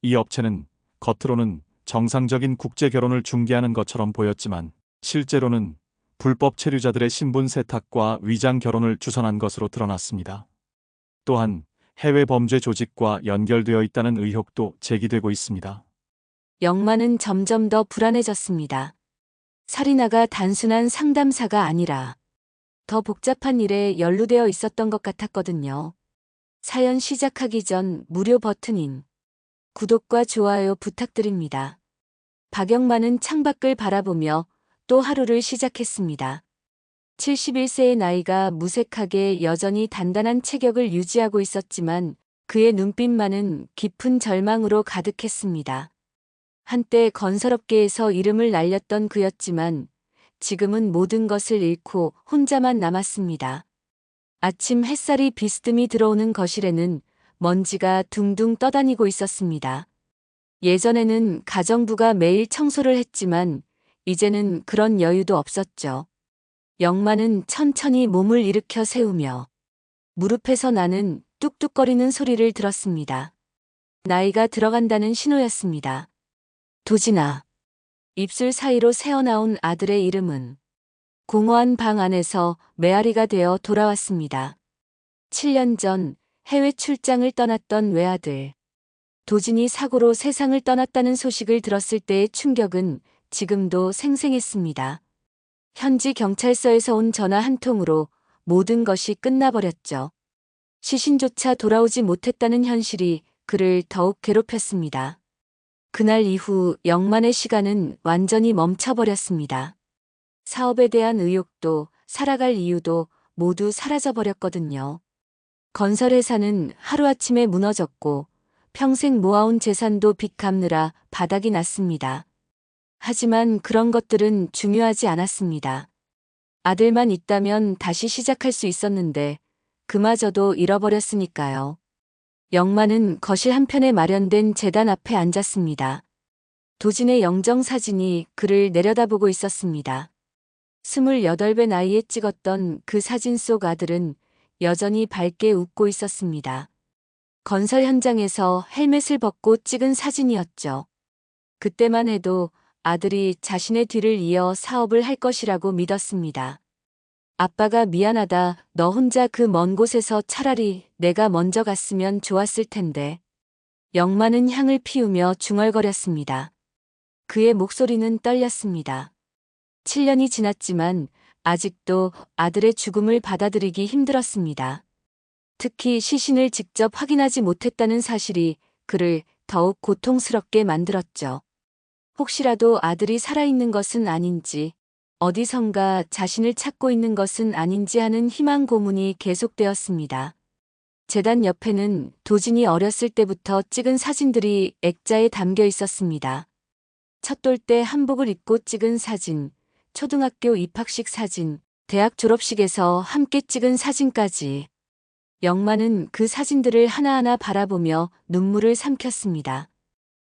이 업체는 겉으로는 정상적인 국제 결혼을 중개하는 것처럼 보였지만 실제로는 불법 체류자들의 신분 세탁과 위장 결혼을 주선한 것으로 드러났습니다. 또한 해외 범죄 조직과 연결되어 있다는 의혹도 제기되고 있습니다. 영만은 점점 더 불안해졌습니다. 살인아가 단순한 상담사가 아니라 더 복잡한 일에 연루되어 있었던 것 같았거든요. 사연 시작하기 전 무료 버튼인 구독과 좋아요 부탁드립니다. 박영만은 창밖을 바라보며 또 하루를 시작했습니다. 71세의 나이가 무색하게 여전히 단단한 체격을 유지하고 있었지만 그의 눈빛만은 깊은 절망으로 가득했습니다. 한때 건설업계에서 이름을 날렸던 그였지만 지금은 모든 것을 잃고 혼자만 남았습니다. 아침 햇살이 비스듬히 들어오는 거실에는 먼지가 둥둥 떠다니고 있었습니다. 예전에는 가정부가 매일 청소를 했지만 이제는 그런 여유도 없었죠. 영만은 천천히 몸을 일으켜 세우며 무릎에서 나는 뚝뚝거리는 소리를 들었습니다. 나이가 들어간다는 신호였습니다. 도진아. 입술 사이로 새어나온 아들의 이름은 공허한 방 안에서 메아리가 되어 돌아왔습니다. 7년 전 해외 출장을 떠났던 외아들. 도진이 사고로 세상을 떠났다는 소식을 들었을 때의 충격은 지금도 생생했습니다. 현지 경찰서에서 온 전화 한 통으로 모든 것이 끝나버렸죠. 시신조차 돌아오지 못했다는 현실이 그를 더욱 괴롭혔습니다. 그날 이후 영만의 시간은 완전히 멈춰버렸습니다. 사업에 대한 의욕도 살아갈 이유도 모두 사라져버렸거든요. 건설회사는 하루아침에 무너졌고 평생 모아온 재산도 빚 갚느라 바닥이 났습니다. 하지만 그런 것들은 중요하지 않았습니다. 아들만 있다면 다시 시작할 수 있었는데 그마저도 잃어버렸으니까요. 영만은 거실 한편에 마련된 제단 앞에 앉았습니다. 도진의 영정사진이 그를 내려다보고 있었습니다. 28배 나이에 찍었던 그 사진 속 아들은 여전히 밝게 웃고 있었습니다. 건설 현장에서 헬멧을 벗고 찍은 사진이었죠. 그때만 해도 아들이 자신의 뒤를 이어 사업을 할 것이라고 믿었습니다. 아빠가 미안하다. 너 혼자 그 먼 곳에서 차라리 내가 먼저 갔으면 좋았을 텐데. 영만은 향을 피우며 중얼거렸습니다. 그의 목소리는 떨렸습니다. 7년이 지났지만 아직도 아들의 죽음을 받아들이기 힘들었습니다. 특히 시신을 직접 확인하지 못했다는 사실이 그를 더욱 고통스럽게 만들었죠. 혹시라도 아들이 살아있는 것은 아닌지, 어디선가 자신을 찾고 있는 것은 아닌지 하는 희망 고문이 계속되었습니다. 재단 옆에는 도진이 어렸을 때부터 찍은 사진들이 액자에 담겨 있었습니다. 첫돌 때 한복을 입고 찍은 사진, 초등학교 입학식 사진, 대학 졸업식에서 함께 찍은 사진까지. 영만은 그 사진들을 하나하나 바라보며 눈물을 삼켰습니다.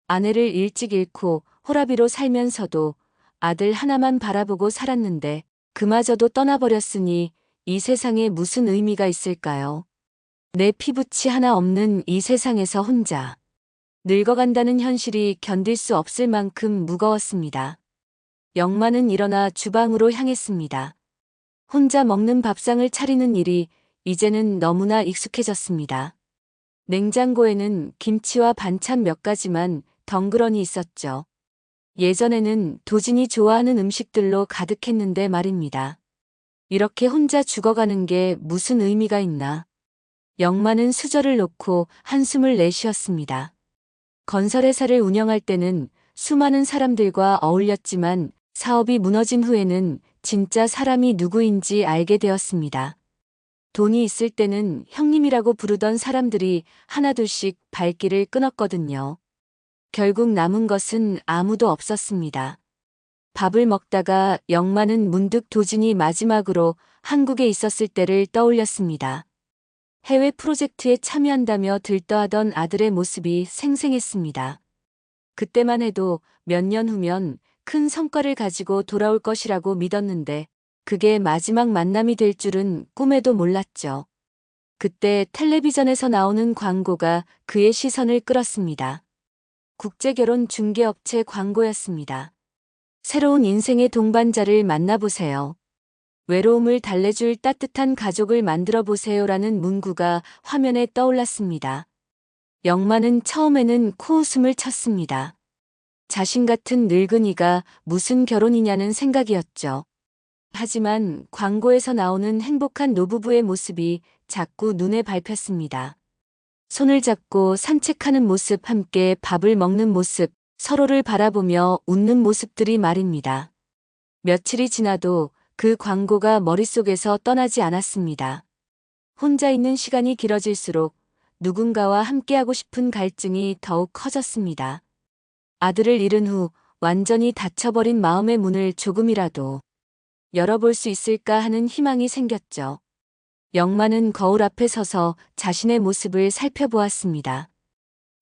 아내를 일찍 잃고 호라비로 살면서도 아들 하나만 바라보고 살았는데 그마저도 떠나버렸으니 이 세상에 무슨 의미가 있을까요? 내 피부치 하나 없는 이 세상에서 혼자 늙어간다는 현실이 견딜 수 없을 만큼 무거웠습니다. 영만은 일어나 주방으로 향했습니다. 혼자 먹는 밥상을 차리는 일이 이제는 너무나 익숙해졌습니다. 냉장고에는 김치와 반찬 몇 가지만 덩그러니 있었죠. 예전에는 도진이 좋아하는 음식들로 가득했는데 말입니다. 이렇게 혼자 죽어가는 게 무슨 의미가 있나. 영만은 수저를 놓고 한숨을 내쉬었습니다. 건설회사를 운영할 때는 수많은 사람들과 어울렸지만 사업이 무너진 후에는 진짜 사람이 누구인지 알게 되었습니다. 돈이 있을 때는 형님이라고 부르던 사람들이 하나둘씩 발길을 끊었거든요. 결국 남은 것은 아무도 없었습니다. 밥을 먹다가 영만은 문득 도진이 마지막으로 한국에 있었을 때를 떠올렸습니다. 해외 프로젝트에 참여한다며 들떠하던 아들의 모습이 생생했습니다. 그때만 해도 몇 년 후면 큰 성과를 가지고 돌아올 것이라고 믿었는데 그게 마지막 만남이 될 줄은 꿈에도 몰랐죠. 그때 텔레비전에서 나오는 광고가 그의 시선을 끌었습니다. 국제결혼 중개업체 광고였습니다. 새로운 인생의 동반자를 만나보세요. 외로움을 달래줄 따뜻한 가족을 만들어 보세요라는 문구가 화면에 떠올랐습니다. 영마는 처음에는 코웃음을 쳤습니다. 자신 같은 늙은이가 무슨 결혼이냐는 생각이었죠. 하지만 광고에서 나오는 행복한 노부부의 모습이 자꾸 눈에 밟혔습니다. 손을 잡고 산책하는 모습, 함께 밥을 먹는 모습, 서로를 바라보며 웃는 모습들이 말입니다. 며칠이 지나도 그 광고가 머릿속에서 떠나지 않았습니다. 혼자 있는 시간이 길어질수록 누군가와 함께하고 싶은 갈증이 더욱 커졌습니다. 아들을 잃은 후 완전히 닫혀버린 마음의 문을 조금이라도 열어볼 수 있을까 하는 희망이 생겼죠. 영마는 거울 앞에 서서 자신의 모습을 살펴보았습니다.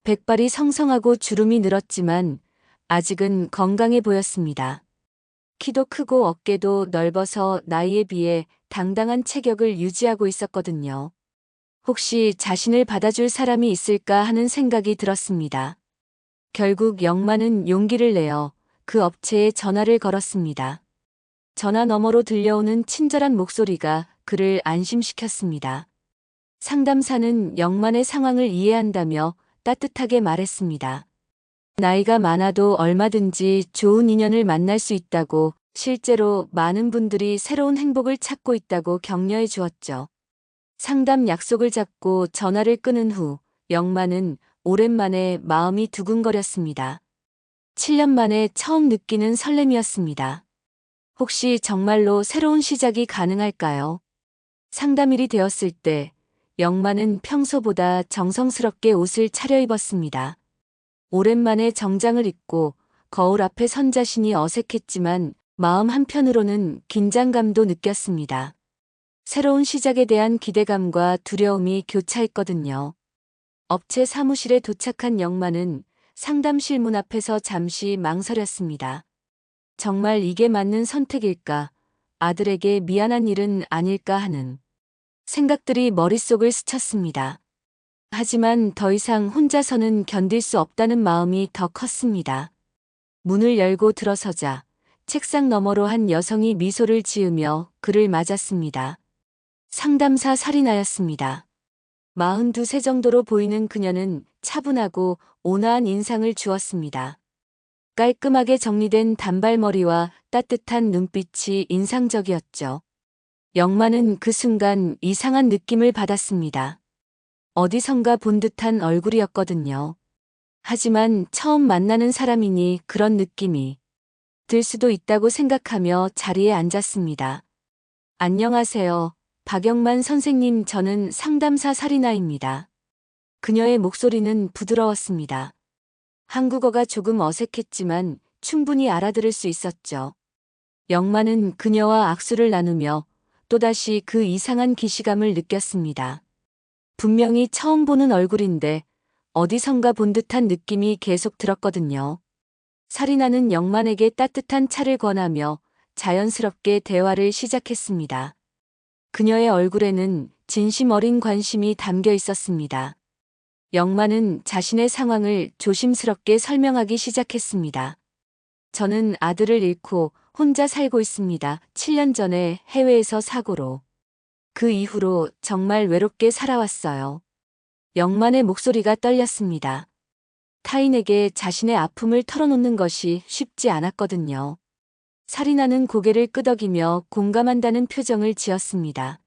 백발이 성성하고 주름이 늘었지만 아직은 건강해 보였습니다. 키도 크고 어깨도 넓어서 나이에 비해 당당한 체격을 유지하고 있었거든요. 혹시 자신을 받아줄 사람이 있을까 하는 생각이 들었습니다. 결국 영마는 용기를 내어 그 업체에 전화를 걸었습니다. 전화 너머로 들려오는 친절한 목소리가 그를 안심시켰습니다. 상담사는 영만의 상황을 이해한다며 따뜻하게 말했습니다. 나이가 많아도 얼마든지 좋은 인연을 만날 수 있다고, 실제로 많은 분들이 새로운 행복을 찾고 있다고 격려해 주었죠. 상담 약속을 잡고 전화를 끊은 후 영마는 오랜만에 마음이 두근거렸습니다. 7년 만에 처음 느끼는 설렘이었습니다. 혹시 정말로 새로운 시작이 가능할까요? 상담일이 되었을 때 영마는 평소보다 정성스럽게 옷을 차려입었습니다. 오랜만에 정장을 입고 거울 앞에 선 자신이 어색했지만 마음 한편으로는 긴장감도 느꼈습니다. 새로운 시작에 대한 기대감과 두려움이 교차했거든요. 업체 사무실에 도착한 영마는 상담실 문 앞에서 잠시 망설였습니다. 정말 이게 맞는 선택일까? 아들에게 미안한 일은 아닐까 하는 생각들이 머릿속을 스쳤습니다. 하지만 더 이상 혼자서는 견딜 수 없다는 마음이 더 컸습니다. 문을 열고 들어서자 책상 너머로 한 여성이 미소를 지으며 그를 맞았습니다. 상담사 사리나였습니다. 42세 정도로 보이는 그녀는 차분하고 온화한 인상을 주었습니다. 깔끔하게 정리된 단발머리와 따뜻한 눈빛이 인상적이었죠. 영마는 그 순간 이상한 느낌을 받았습니다. 어디선가 본 듯한 얼굴이었거든요. 하지만 처음 만나는 사람이니 그런 느낌이 들 수도 있다고 생각하며 자리에 앉았습니다. 안녕하세요. 박영만 선생님, 저는 상담사 사리나입니다. 그녀의 목소리는 부드러웠습니다. 한국어가 조금 어색했지만 충분히 알아들을 수 있었죠. 영마는 그녀와 악수를 나누며 또다시 그 이상한 기시감을 느꼈습니다. 분명히 처음 보는 얼굴인데 어디선가 본 듯한 느낌이 계속 들었거든요. 사리나는 영만에게 따뜻한 차를 권하며 자연스럽게 대화를 시작했습니다. 그녀의 얼굴에는 진심 어린 관심이 담겨 있었습니다. 영만은 자신의 상황을 조심스럽게 설명하기 시작했습니다. 저는 아들을 잃고 혼자 살고 있습니다. 7년 전에 해외에서 사고로. 그 이후로 정말 외롭게 살아왔어요. 영만의 목소리가 떨렸습니다. 타인에게 자신의 아픔을 털어놓는 것이 쉽지 않았거든요. 사리나는 고개를 끄덕이며 공감한다는 표정을 지었습니다.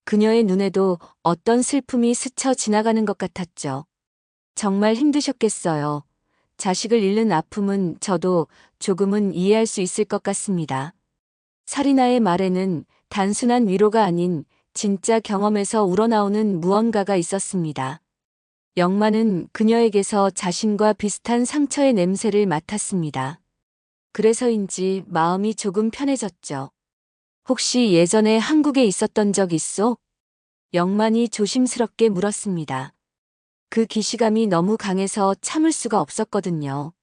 그녀의 눈에도 어떤 슬픔이 스쳐 지나가는 것 같았죠. 정말 힘드셨겠어요. 자식을 잃는 아픔은 저도 조금은 이해할 수 있을 것 같습니다. 사리나의 말에는 단순한 위로가 아닌 진짜 경험에서 우러나오는 무언가가 있었습니다. 영마는 그녀에게서 자신과 비슷한 상처의 냄새를 맡았습니다. 그래서인지 마음이 조금 편해졌죠. 혹시 예전에 한국에 있었던 적 있어? 영만이 조심스럽게 물었습니다. 그 기시감이 너무 강해서 참을 수가 없었거든요.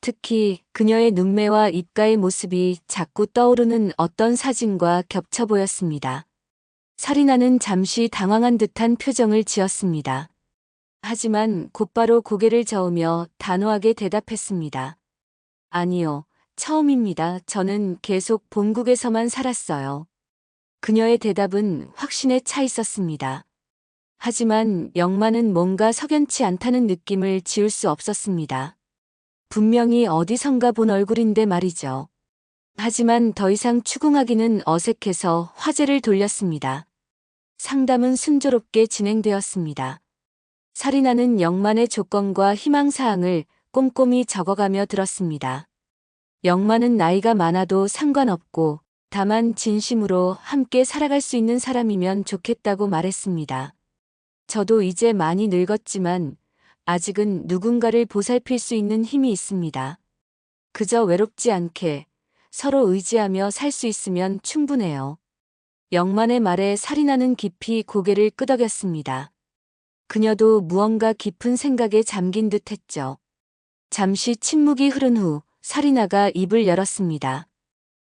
특히 그녀의 눈매와 입가의 모습이 자꾸 떠오르는 어떤 사진과 겹쳐 보였습니다. 사리나는 잠시 당황한 듯한 표정을 지었습니다. 하지만 곧바로 고개를 저으며 단호하게 대답했습니다. 아니요, 처음입니다. 저는 계속 본국에서만 살았어요. 그녀의 대답은 확신에 차 있었습니다. 하지만 영만은 뭔가 석연치 않다는 느낌을 지울 수 없었습니다. 분명히 어디선가 본 얼굴인데 말이죠. 하지만 더 이상 추궁하기는 어색해서 화제를 돌렸습니다. 상담은 순조롭게 진행되었습니다. 살인하는 영만의 조건과 희망사항을 꼼꼼히 적어가며 들었습니다. 영만은 나이가 많아도 상관없고 다만 진심으로 함께 살아갈 수 있는 사람이면 좋겠다고 말했습니다. 저도 이제 많이 늙었지만 아직은 누군가를 보살필 수 있는 힘이 있습니다. 그저 외롭지 않게 서로 의지하며 살 수 있으면 충분해요. 영만의 말에 살인하는 깊이 고개를 끄덕였습니다. 그녀도 무언가 깊은 생각에 잠긴 듯 했죠. 잠시 침묵이 흐른 후 살인아가 입을 열었습니다.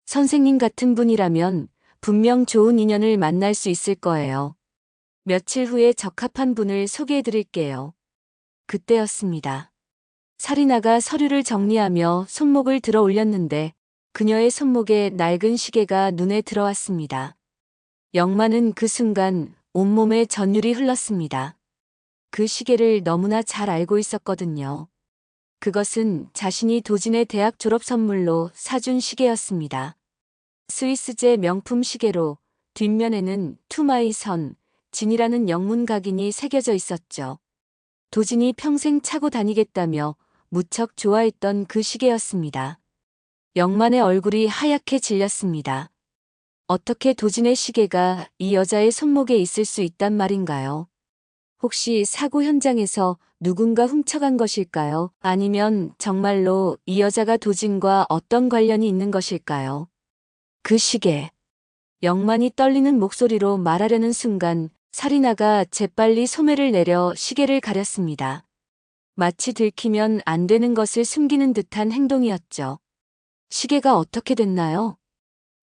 선생님 같은 분이라면 분명 좋은 인연을 만날 수 있을 거예요. 며칠 후에 적합한 분을 소개해 드릴게요. 그때였습니다. 살인아가 서류를 정리하며 손목을 들어 올렸는데 그녀의 손목에 낡은 시계가 눈에 들어왔습니다. 영만은 그 순간 온몸에 전율이 흘렀습니다. 그 시계를 너무나 잘 알고 있었거든요. 그것은 자신이 도진의 대학 졸업 선물로 사준 시계였습니다. 스위스제 명품 시계로 뒷면에는 투마이 선, 진이라는 영문 각인이 새겨져 있었죠. 도진이 평생 차고 다니겠다며 무척 좋아했던 그 시계였습니다. 영만의 얼굴이 하얗게 질렸습니다. 어떻게 도진의 시계가 이 여자의 손목에 있을 수 있단 말인가요? 혹시 사고 현장에서 누군가 훔쳐간 것일까요? 아니면 정말로 이 여자가 도진과 어떤 관련이 있는 것일까요? 그 시계. 영만이 떨리는 목소리로 말하려는 순간 살인아가 재빨리 소매를 내려 시계를 가렸습니다. 마치 들키면 안 되는 것을 숨기는 듯한 행동이었죠. 시계가 어떻게 됐나요?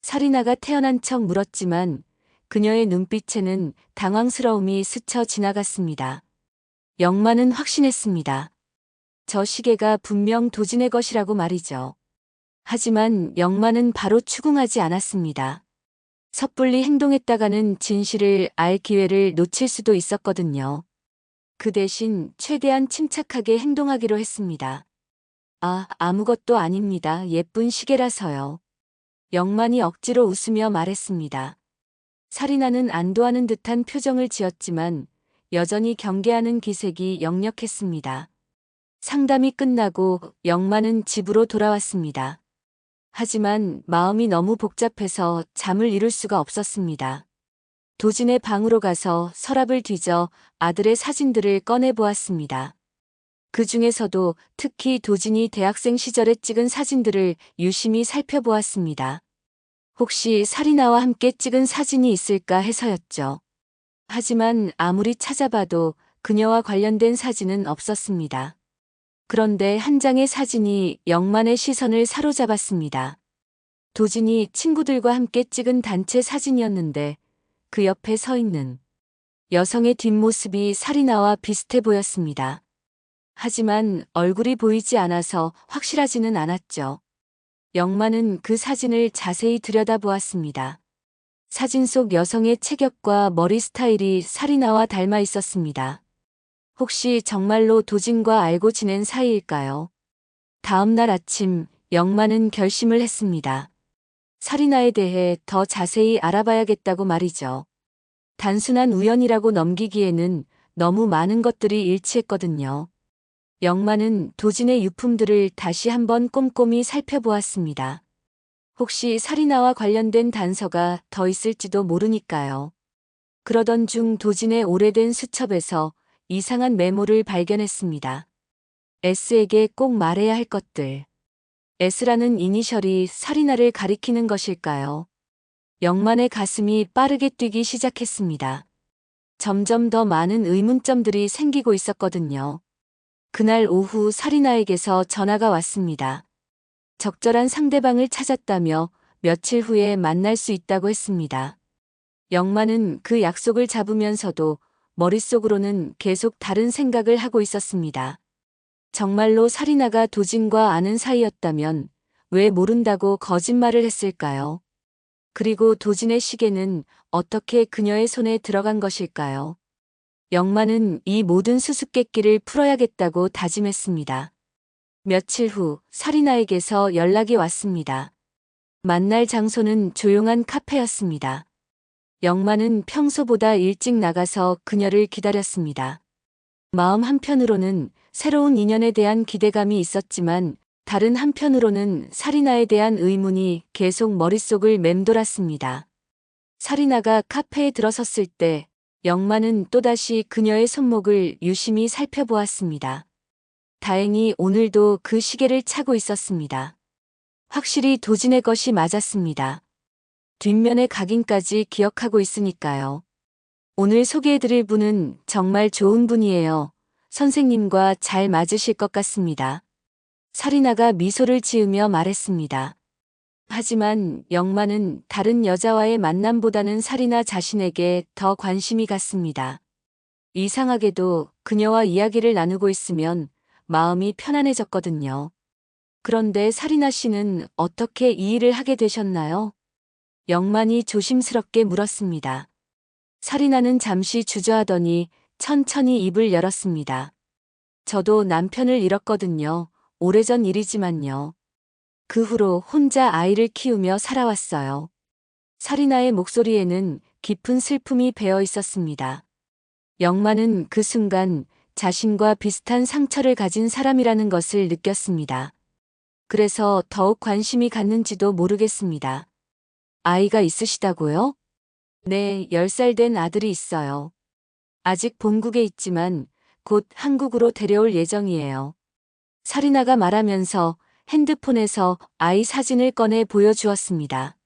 살인아가 태어난 척 물었지만 그녀의 눈빛에는 당황스러움이 스쳐 지나갔습니다. 영만은 확신했습니다. 저 시계가 분명 도진의 것이라고 말이죠. 하지만 영만은 바로 추궁하지 않았습니다. 섣불리 행동했다가는 진실을 알 기회를 놓칠 수도 있었거든요. 그 대신 최대한 침착하게 행동하기로 했습니다. 아무것도 아닙니다. 예쁜 시계라서요. 영만이 억지로 웃으며 말했습니다. 살인아는 안도하는 듯한 표정을 지었지만 여전히 경계하는 기색이 역력했습니다. 상담이 끝나고 영만은 집으로 돌아왔습니다. 하지만 마음이 너무 복잡해서 잠을 이룰 수가 없었습니다. 도진의 방으로 가서 서랍을 뒤져 아들의 사진들을 꺼내보았습니다. 그 중에서도 특히 도진이 대학생 시절에 찍은 사진들을 유심히 살펴보았습니다. 혹시 살인아와 함께 찍은 사진이 있을까 해서였죠. 하지만 아무리 찾아봐도 그녀와 관련된 사진은 없었습니다. 그런데 한 장의 사진이 영만의 시선을 사로잡았습니다. 도진이 친구들과 함께 찍은 단체 사진이었는데 그 옆에 서 있는 여성의 뒷모습이 살인아와 비슷해 보였습니다. 하지만 얼굴이 보이지 않아서 확실하지는 않았죠. 영만은 그 사진을 자세히 들여다보았습니다. 사진 속 여성의 체격과 머리 스타일이 살인아와 닮아 있었습니다. 혹시 정말로 도진과 알고 지낸 사이일까요? 다음 날 아침 영만은 결심을 했습니다. 살인아에 대해 더 자세히 알아봐야겠다고 말이죠. 단순한 우연이라고 넘기기에는 너무 많은 것들이 일치했거든요. 영만은 도진의 유품들을 다시 한번 꼼꼼히 살펴보았습니다. 혹시 살인아와 관련된 단서가 더 있을지도 모르니까요. 그러던 중 도진의 오래된 수첩에서 이상한 메모를 발견했습니다. S에게 꼭 말해야 할 것들. S라는 이니셜이 살인아를 가리키는 것일까요? 영만의 가슴이 빠르게 뛰기 시작했습니다. 점점 더 많은 의문점들이 생기고 있었거든요. 그날 오후 살인아에게서 전화가 왔습니다. 적절한 상대방을 찾았다며 며칠 후에 만날 수 있다고 했습니다. 영만은 그 약속을 잡으면서도 머릿속으로는 계속 다른 생각을 하고 있었습니다. 정말로 사리나가 도진과 아는 사이였다면 왜 모른다고 거짓말을 했을까요? 그리고 도진의 시계는 어떻게 그녀의 손에 들어간 것일까요? 영만은 이 모든 수수께끼를 풀어야겠다고 다짐했습니다. 며칠 후 사리나에게서 연락이 왔습니다. 만날 장소는 조용한 카페였습니다. 영만은 평소보다 일찍 나가서 그녀를 기다렸습니다. 마음 한편으로는 새로운 인연에 대한 기대감이 있었지만 다른 한편으로는 사리나에 대한 의문이 계속 머릿속을 맴돌았습니다. 사리나가 카페에 들어섰을 때 영만은 또다시 그녀의 손목을 유심히 살펴보았습니다. 다행히 오늘도 그 시계를 차고 있었습니다. 확실히 도진의 것이 맞았습니다. 뒷면의 각인까지 기억하고 있으니까요. 오늘 소개해드릴 분은 정말 좋은 분이에요. 선생님과 잘 맞으실 것 같습니다. 사리나가 미소를 지으며 말했습니다. 하지만 영만은 다른 여자와의 만남보다는 사리나 자신에게 더 관심이 갔습니다. 이상하게도 그녀와 이야기를 나누고 있으면 마음이 편안해졌거든요. 그런데 사리나 씨는 어떻게 이 일을 하게 되셨나요? 영만이 조심스럽게 물었습니다. 사리나는 잠시 주저하더니 천천히 입을 열었습니다. 저도 남편을 잃었거든요. 오래전 일이지만요. 그 후로 혼자 아이를 키우며 살아왔어요. 사리나의 목소리에는 깊은 슬픔이 배어 있었습니다. 영만은 그 순간 자신과 비슷한 상처를 가진 사람이라는 것을 느꼈습니다. 그래서 더욱 관심이 갔는지도 모르겠습니다. 아이가 있으시다고요? 네, 10살 된 아들이 있어요. 아직 본국에 있지만 곧 한국으로 데려올 예정이에요. 사리나가 말하면서 핸드폰에서 아이 사진을 꺼내 보여주었습니다.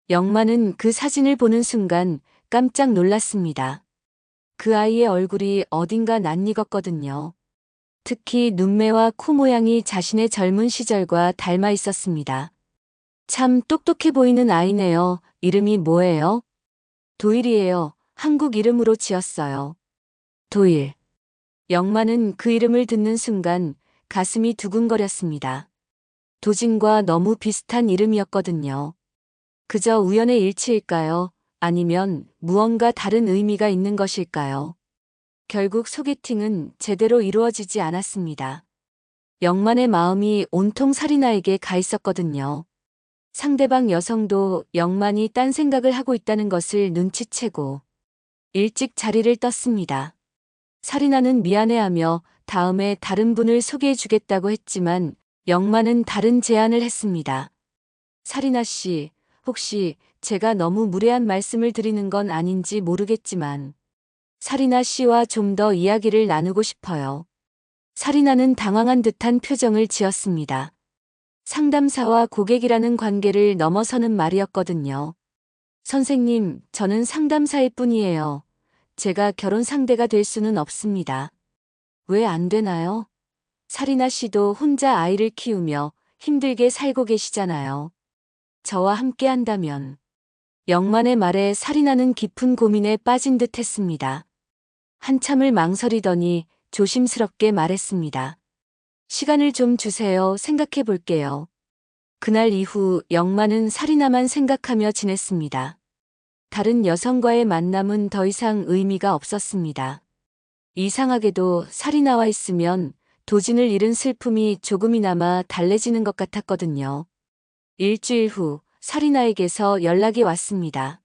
영만은 그 사진을 보는 순간 깜짝 놀랐습니다. 그 아이의 얼굴이 어딘가 낯익었거든요. 특히 눈매와 코 모양이 자신의 젊은 시절과 닮아 있었습니다. 참 똑똑해 보이는 아이네요. 이름이 뭐예요? 도일이에요. 한국 이름으로 지었어요. 도일. 영만은 그 이름을 듣는 순간 가슴이 두근거렸습니다. 도진과 너무 비슷한 이름이었거든요. 그저 우연의 일치일까요? 아니면 무언가 다른 의미가 있는 것일까요? 결국 소개팅은 제대로 이루어지지 않았습니다. 영만의 마음이 온통 사리나에게 가 있었거든요. 상대방 여성도 영만이 딴 생각을 하고 있다는 것을 눈치채고 일찍 자리를 떴습니다. 사리나는 미안해하며 다음에 다른 분을 소개해 주겠다고 했지만 영만은 다른 제안을 했습니다. 사리나 씨, 혹시 제가 너무 무례한 말씀을 드리는 건 아닌지 모르겠지만 사리나 씨와 좀 더 이야기를 나누고 싶어요. 사리나는 당황한 듯한 표정을 지었습니다. 상담사와 고객이라는 관계를 넘어서는 말이었거든요. 선생님, 저는 상담사일 뿐이에요. 제가 결혼 상대가 될 수는 없습니다. 왜 안 되나요? 사리나 씨도 혼자 아이를 키우며 힘들게 살고 계시잖아요. 저와 함께 한다면. 영만의 말에 사리나는 깊은 고민에 빠진 듯 했습니다. 한참을 망설이더니 조심스럽게 말했습니다. 시간을 좀 주세요. 생각해 볼게요. 그날 이후 영만은 사리나만 생각하며 지냈습니다. 다른 여성과의 만남은 더 이상 의미가 없었습니다. 이상하게도 사리나와 있으면 도진을 잃은 슬픔이 조금이나마 달래지는 것 같았거든요. 일주일 후 사리나에게서 연락이 왔습니다.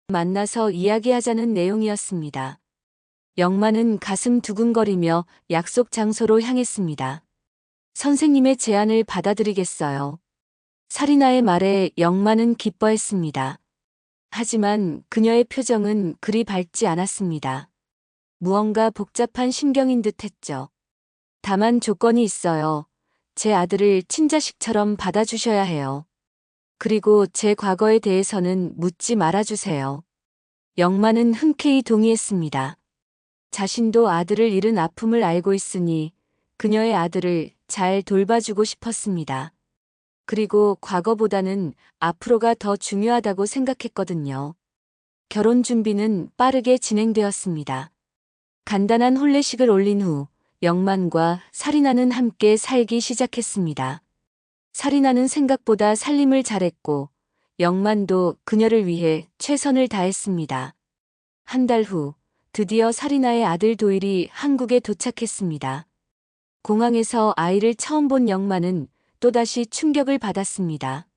만나서 이야기하자는 내용이었습니다. 영만은 가슴 두근거리며 약속 장소로 향했습니다. 선생님의 제안을 받아들이겠어요. 사리나의 말에 영만은 기뻐했습니다. 하지만 그녀의 표정은 그리 밝지 않았습니다. 무언가 복잡한 심경인 듯 했죠. 다만 조건이 있어요. 제 아들을 친자식처럼 받아주셔야 해요. 그리고 제 과거에 대해서는 묻지 말아주세요. 영만은 흔쾌히 동의했습니다. 자신도 아들을 잃은 아픔을 알고 있으니 그녀의 아들을 잘 돌봐주고 싶었습니다. 그리고 과거보다는 앞으로가 더 중요하다고 생각했거든요. 결혼 준비는 빠르게 진행되었습니다. 간단한 혼례식을 올린 후 영만과 사리나는 함께 살기 시작했습니다. 사리나는 생각보다 살림을 잘했고 영만도 그녀를 위해 최선을 다했습니다. 한 달 후 드디어 사리나의 아들 도일이 한국에 도착했습니다. 공항에서 아이를 처음 본 영만은 또다시 충격을 받았습니다.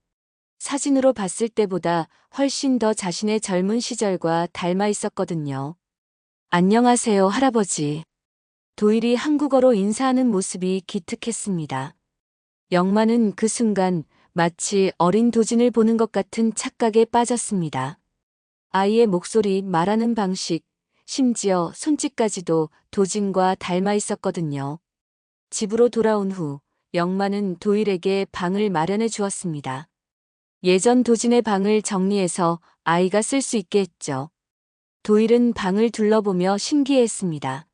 사진으로 봤을 때보다 훨씬 더 자신의 젊은 시절과 닮아 있었거든요. 안녕하세요, 할아버지. 도일이 한국어로 인사하는 모습이 기특했습니다. 영만은 그 순간 마치 어린 도진을 보는 것 같은 착각에 빠졌습니다. 아이의 목소리, 말하는 방식, 심지어 손짓까지도 도진과 닮아 있었거든요. 집으로 돌아온 후 영만은 도일에게 방을 마련해 주었습니다. 예전 도진의 방을 정리해서 아이가 쓸 수 있게 했죠. 도일은 방을 둘러보며 신기해했습니다.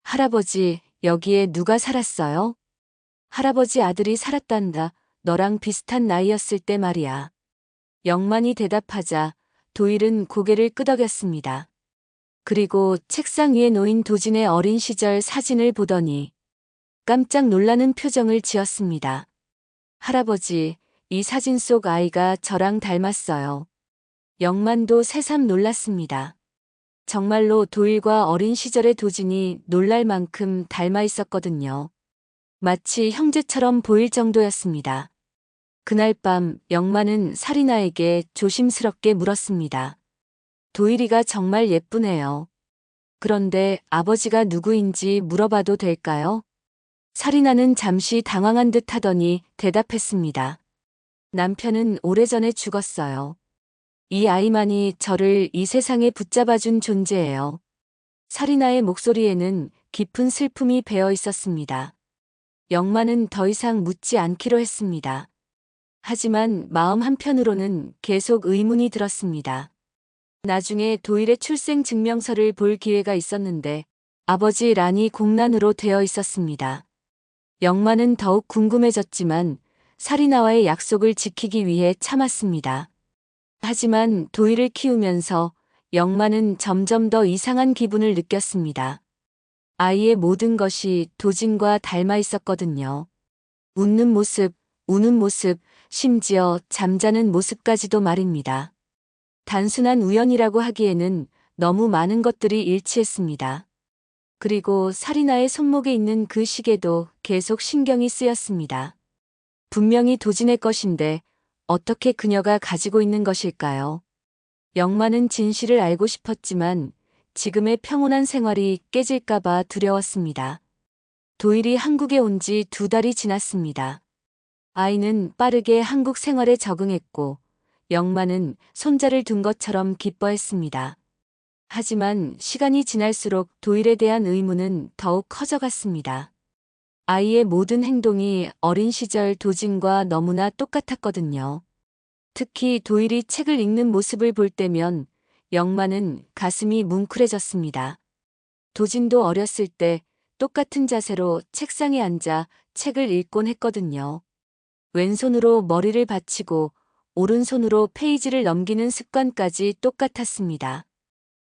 할아버지, 여기에 누가 살았어요? 할아버지 아들이 살았단다. 너랑 비슷한 나이였을 때 말이야. 영만이 대답하자 도일은 고개를 끄덕였습니다. 그리고 책상 위에 놓인 도진의 어린 시절 사진을 보더니 깜짝 놀라는 표정을 지었습니다. 할아버지, 이 사진 속 아이가 저랑 닮았어요. 영만도 새삼 놀랐습니다. 정말로 도일과 어린 시절의 도진이 놀랄 만큼 닮아 있었거든요. 마치 형제처럼 보일 정도였습니다. 그날 밤 영만은 사리나에게 조심스럽게 물었습니다. 도일이가 정말 예쁘네요. 그런데 아버지가 누구인지 물어봐도 될까요? 사리나는 잠시 당황한 듯 하더니 대답했습니다. 남편은 오래전에 죽었어요. 이 아이만이 저를 이 세상에 붙잡아준 존재예요. 사리나의 목소리에는 깊은 슬픔이 배어 있었습니다. 영만은 더 이상 묻지 않기로 했습니다. 하지만 마음 한편으로는 계속 의문이 들었습니다. 나중에 도일의 출생 증명서를 볼 기회가 있었는데 아버지 란이 공란으로 되어 있었습니다. 영만은 더욱 궁금해졌지만 사리나와의 약속을 지키기 위해 참았습니다. 하지만 도일을 키우면서 영만은 점점 더 이상한 기분을 느꼈습니다. 아이의 모든 것이 도진과 닮아 있었거든요. 웃는 모습, 우는 모습, 심지어 잠자는 모습까지도 말입니다. 단순한 우연이라고 하기에는 너무 많은 것들이 일치했습니다. 그리고 사리나의 손목에 있는 그 시계도 계속 신경이 쓰였습니다. 분명히 도진의 것인데 어떻게 그녀가 가지고 있는 것일까요? 영만은 진실을 알고 싶었지만 지금의 평온한 생활이 깨질까봐 두려웠습니다. 도일이 한국에 온 지 2달이 지났습니다. 아이는 빠르게 한국 생활에 적응했고 영만은 손자를 둔 것처럼 기뻐했습니다. 하지만 시간이 지날수록 도일에 대한 의문은 더욱 커져갔습니다. 아이의 모든 행동이 어린 시절 도진과 너무나 똑같았거든요. 특히 도일이 책을 읽는 모습을 볼 때면 영만은 가슴이 뭉클해졌습니다. 도진도 어렸을 때 똑같은 자세로 책상에 앉아 책을 읽곤 했거든요. 왼손으로 머리를 받치고 오른손으로 페이지를 넘기는 습관까지 똑같았습니다.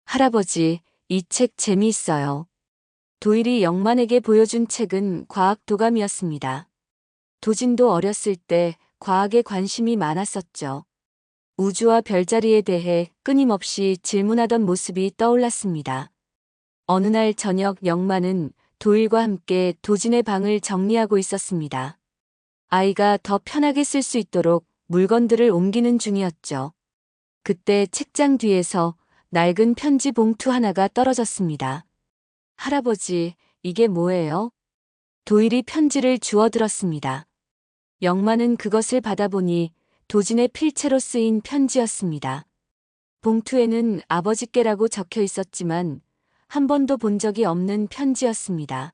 할아버지, 이 책 재미있어요. 도일이 영만에게 보여준 책은 과학 도감이었습니다. 도진도 어렸을 때 과학에 관심이 많았었죠. 우주와 별자리에 대해 끊임없이 질문하던 모습이 떠올랐습니다. 어느 날 저녁 영만은 도일과 함께 도진의 방을 정리하고 있었습니다. 아이가 더 편하게 쓸 수 있도록 물건들을 옮기는 중이었죠. 그때 책장 뒤에서 낡은 편지 봉투 하나가 떨어졌습니다. 할아버지, 이게 뭐예요? 도일이 편지를 주워들었습니다. 영만은 그것을 받아보니 도진의 필체로 쓰인 편지였습니다. 봉투에는 아버지께라고 적혀 있었지만 한 번도 본 적이 없는 편지였습니다.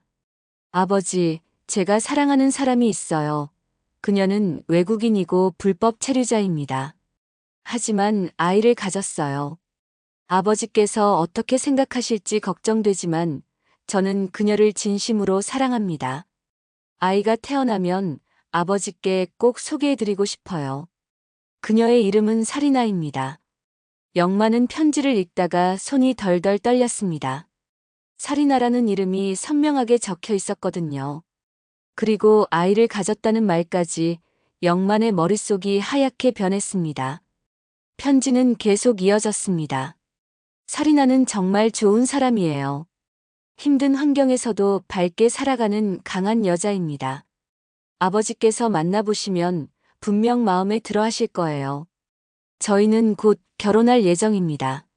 아버지, 제가 사랑하는 사람이 있어요. 그녀는 외국인이고 불법 체류자입니다. 하지만 아이를 가졌어요. 아버지께서 어떻게 생각하실지 걱정되지만 저는 그녀를 진심으로 사랑합니다. 아이가 태어나면 아버지께 꼭 소개해드리고 싶어요. 그녀의 이름은 사리나입니다. 영만은 편지를 읽다가 손이 덜덜 떨렸습니다. 사리나라는 이름이 선명하게 적혀 있었거든요. 그리고 아이를 가졌다는 말까지 영만의 머릿속이 하얗게 변했습니다. 편지는 계속 이어졌습니다. 사리나는 정말 좋은 사람이에요. 힘든 환경에서도 밝게 살아가는 강한 여자입니다. 아버지께서 만나보시면 분명 마음에 들어 하실 거예요. 저희는 곧 결혼할 예정입니다.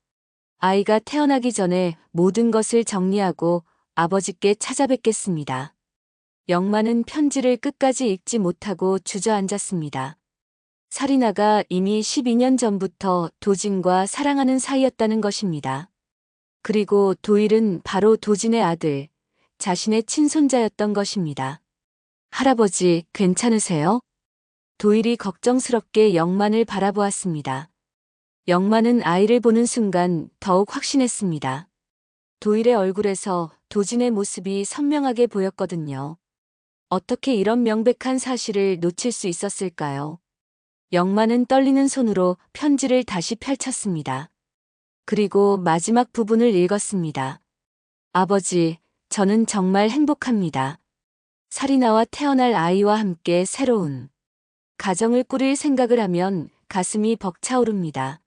아이가 태어나기 전에 모든 것을 정리하고 아버지께 찾아뵙겠습니다. 영만은 편지를 끝까지 읽지 못하고 주저앉았습니다. 사리나가 이미 12년 전부터 도진과 사랑하는 사이였다는 것입니다. 그리고 도일은 바로 도진의 아들, 자신의 친손자였던 것입니다. 할아버지, 괜찮으세요? 도일이 걱정스럽게 영만을 바라보았습니다. 영만은 아이를 보는 순간 더욱 확신했습니다. 도일의 얼굴에서 도진의 모습이 선명하게 보였거든요. 어떻게 이런 명백한 사실을 놓칠 수 있었을까요? 영만은 떨리는 손으로 편지를 다시 펼쳤습니다. 그리고 마지막 부분을 읽었습니다. 아버지, 저는 정말 행복합니다. 사리나와 태어날 아이와 함께 새로운 가정을 꾸릴 생각을 하면 가슴이 벅차오릅니다.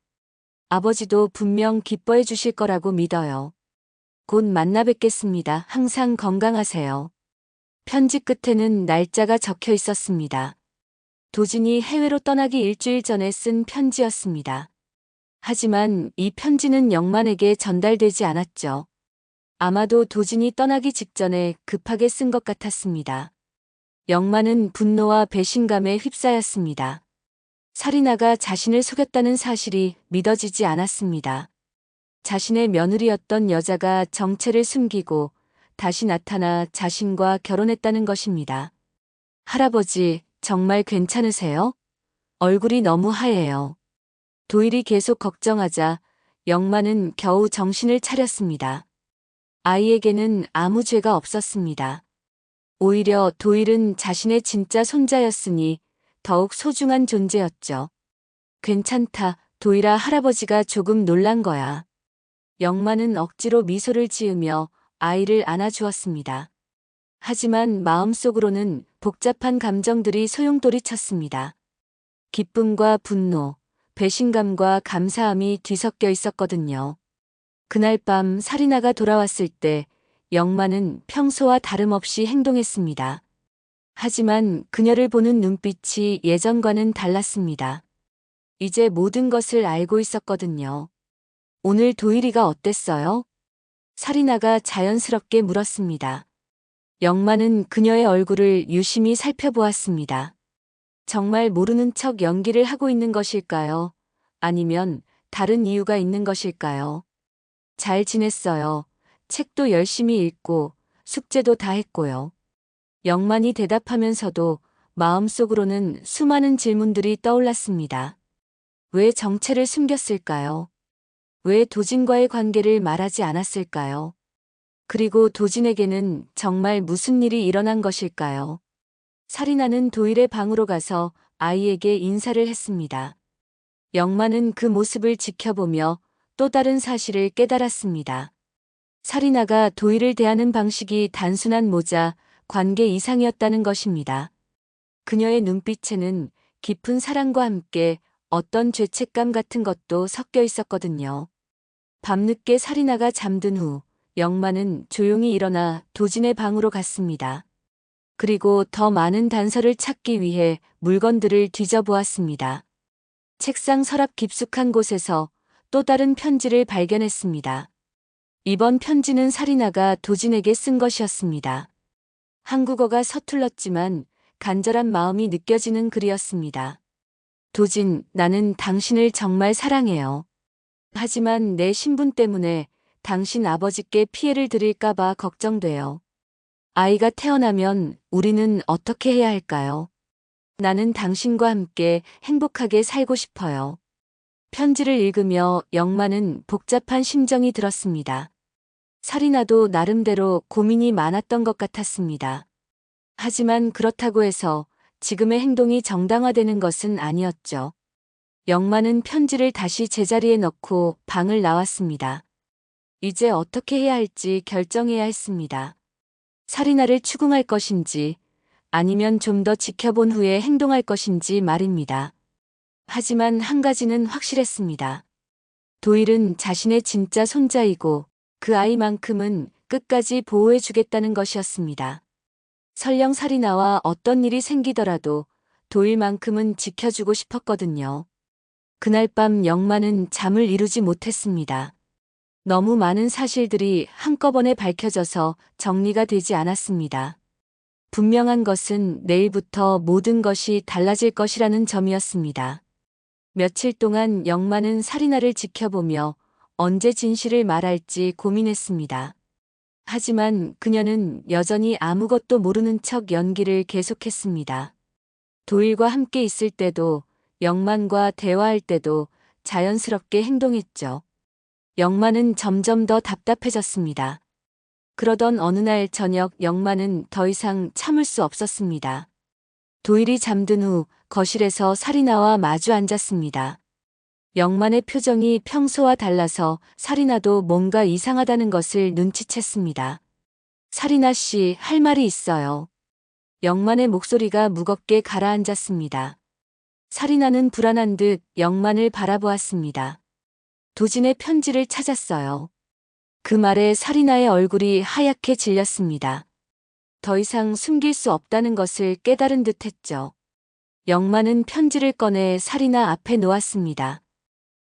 아버지도 분명 기뻐해 주실 거라고 믿어요. 곧 만나 뵙겠습니다. 항상 건강하세요. 편지 끝에는 날짜가 적혀 있었습니다. 도진이 해외로 떠나기 일주일 전에 쓴 편지였습니다. 하지만 이 편지는 영만에게 전달되지 않았죠. 아마도 도진이 떠나기 직전에 급하게 쓴 것 같았습니다. 영만은 분노와 배신감에 휩싸였습니다. 사리나가 자신을 속였다는 사실이 믿어지지 않았습니다. 자신의 며느리였던 여자가 정체를 숨기고 다시 나타나 자신과 결혼했다는 것입니다. 할아버지, 정말 괜찮으세요? 얼굴이 너무 하얘요. 도일이 계속 걱정하자 영만은 겨우 정신을 차렸습니다. 아이에게는 아무 죄가 없었습니다. 오히려 도일은 자신의 진짜 손자였으니 더욱 소중한 존재였죠. 괜찮다, 도일아, 할아버지가 조금 놀란 거야. 영만은 억지로 미소를 지으며 아이를 안아주었습니다. 하지만 마음속으로는 복잡한 감정들이 소용돌이쳤습니다. 기쁨과 분노, 배신감과 감사함이 뒤섞여 있었거든요. 그날 밤 사리나가 돌아왔을 때 영만은 평소와 다름없이 행동했습니다. 하지만 그녀를 보는 눈빛이 예전과는 달랐습니다. 이제 모든 것을 알고 있었거든요. 오늘 도일이가 어땠어요? 사리나가 자연스럽게 물었습니다. 영만은 그녀의 얼굴을 유심히 살펴보았습니다. 정말 모르는 척 연기를 하고 있는 것일까요? 아니면 다른 이유가 있는 것일까요? 잘 지냈어요. 책도 열심히 읽고 숙제도 다 했고요. 영만이 대답하면서도 마음속으로는 수많은 질문들이 떠올랐습니다. 왜 정체를 숨겼을까요? 왜 도진과의 관계를 말하지 않았을까요? 그리고 도진에게는 정말 무슨 일이 일어난 것일까요? 사리나는 도일의 방으로 가서 아이에게 인사를 했습니다. 영만은 그 모습을 지켜보며 또 다른 사실을 깨달았습니다. 사리나가 도일을 대하는 방식이 단순한 모자, 관계 이상이었다는 것입니다. 그녀의 눈빛에는 깊은 사랑과 함께 어떤 죄책감 같은 것도 섞여 있었거든요. 밤늦게 사리나가 잠든 후 영만은 조용히 일어나 도진의 방으로 갔습니다. 그리고 더 많은 단서를 찾기 위해 물건들을 뒤져보았습니다. 책상 서랍 깊숙한 곳에서 또 다른 편지를 발견했습니다. 이번 편지는 사리나가 도진에게 쓴 것이었습니다. 한국어가 서툴렀지만 간절한 마음이 느껴지는 글이었습니다. 도진, 나는 당신을 정말 사랑해요. 하지만 내 신분 때문에 당신 아버지께 피해를 드릴까봐 걱정돼요. 아이가 태어나면 우리는 어떻게 해야 할까요? 나는 당신과 함께 행복하게 살고 싶어요. 편지를 읽으며 영만은 복잡한 심정이 들었습니다. 사리나도 나름대로 고민이 많았던 것 같았습니다. 하지만 그렇다고 해서 지금의 행동이 정당화되는 것은 아니었죠. 영만은 편지를 다시 제자리에 넣고 방을 나왔습니다. 이제 어떻게 해야 할지 결정해야 했습니다. 살인아를 추궁할 것인지 아니면 좀 더 지켜본 후에 행동할 것인지 말입니다. 하지만 한 가지는 확실했습니다. 도일은 자신의 진짜 손자이고 그 아이만큼은 끝까지 보호해주겠다는 것이었습니다. 설령 살인아와 어떤 일이 생기더라도 도일만큼은 지켜주고 싶었거든요. 그날 밤 영만은 잠을 이루지 못했습니다. 너무 많은 사실들이 한꺼번에 밝혀져서 정리가 되지 않았습니다. 분명한 것은 내일부터 모든 것이 달라질 것이라는 점이었습니다. 며칠 동안 영만은 살인아를 지켜보며 언제 진실을 말할지 고민했습니다. 하지만 그녀는 여전히 아무것도 모르는 척 연기를 계속했습니다. 도일과 함께 있을 때도 영만과 대화할 때도 자연스럽게 행동했죠. 영만은 점점 더 답답해졌습니다. 그러던 어느 날 저녁 영만은 더 이상 참을 수 없었습니다. 도일이 잠든 후 거실에서 살인아와 마주 앉았습니다. 영만의 표정이 평소와 달라서 살인아도 뭔가 이상하다는 것을 눈치챘습니다. 살인아 씨, 할 말이 있어요. 영만의 목소리가 무겁게 가라앉았습니다. 살인아는 불안한 듯 영만을 바라보았습니다. 도진의 편지를 찾았어요. 그 말에 살인아의 얼굴이 하얗게 질렸습니다. 더 이상 숨길 수 없다는 것을 깨달은 듯 했죠. 영만은 편지를 꺼내 살인아 앞에 놓았습니다.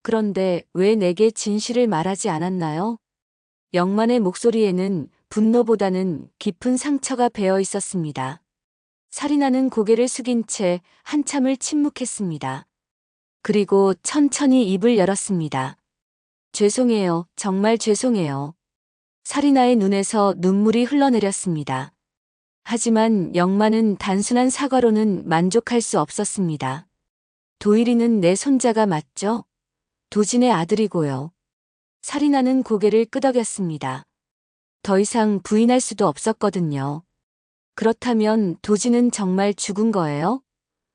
그런데 왜 내게 진실을 말하지 않았나요? 영만의 목소리에는 분노보다는 깊은 상처가 배어 있었습니다. 살인아는 고개를 숙인 채 한참을 침묵했습니다. 그리고 천천히 입을 열었습니다. 죄송해요. 정말 죄송해요. 살인아의 눈에서 눈물이 흘러내렸습니다. 하지만 영만은 단순한 사과로는 만족할 수 없었습니다. 도일이는 내 손자가 맞죠? 도진의 아들이고요. 살인아는 고개를 끄덕였습니다. 더 이상 부인할 수도 없었거든요. 그렇다면 도진은 정말 죽은 거예요?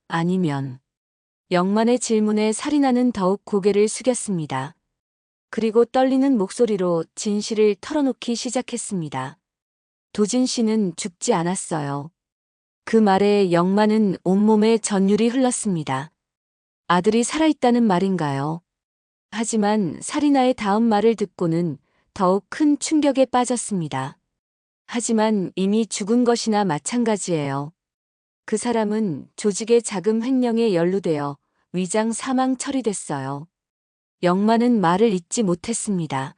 아니면... 영만의 질문에 살인아는 더욱 고개를 숙였습니다. 그리고 떨리는 목소리로 진실을 털어놓기 시작했습니다. 도진 씨는 죽지 않았어요. 그 말에 영만은 온몸에 전율이 흘렀습니다. 아들이 살아있다는 말인가요? 하지만 살인아의 다음 말을 듣고는 더욱 큰 충격에 빠졌습니다. 하지만 이미 죽은 것이나 마찬가지예요. 그 사람은 조직의 자금 횡령에 연루되어 위장 사망 처리됐어요. 영만은 말을 잇지 못했습니다.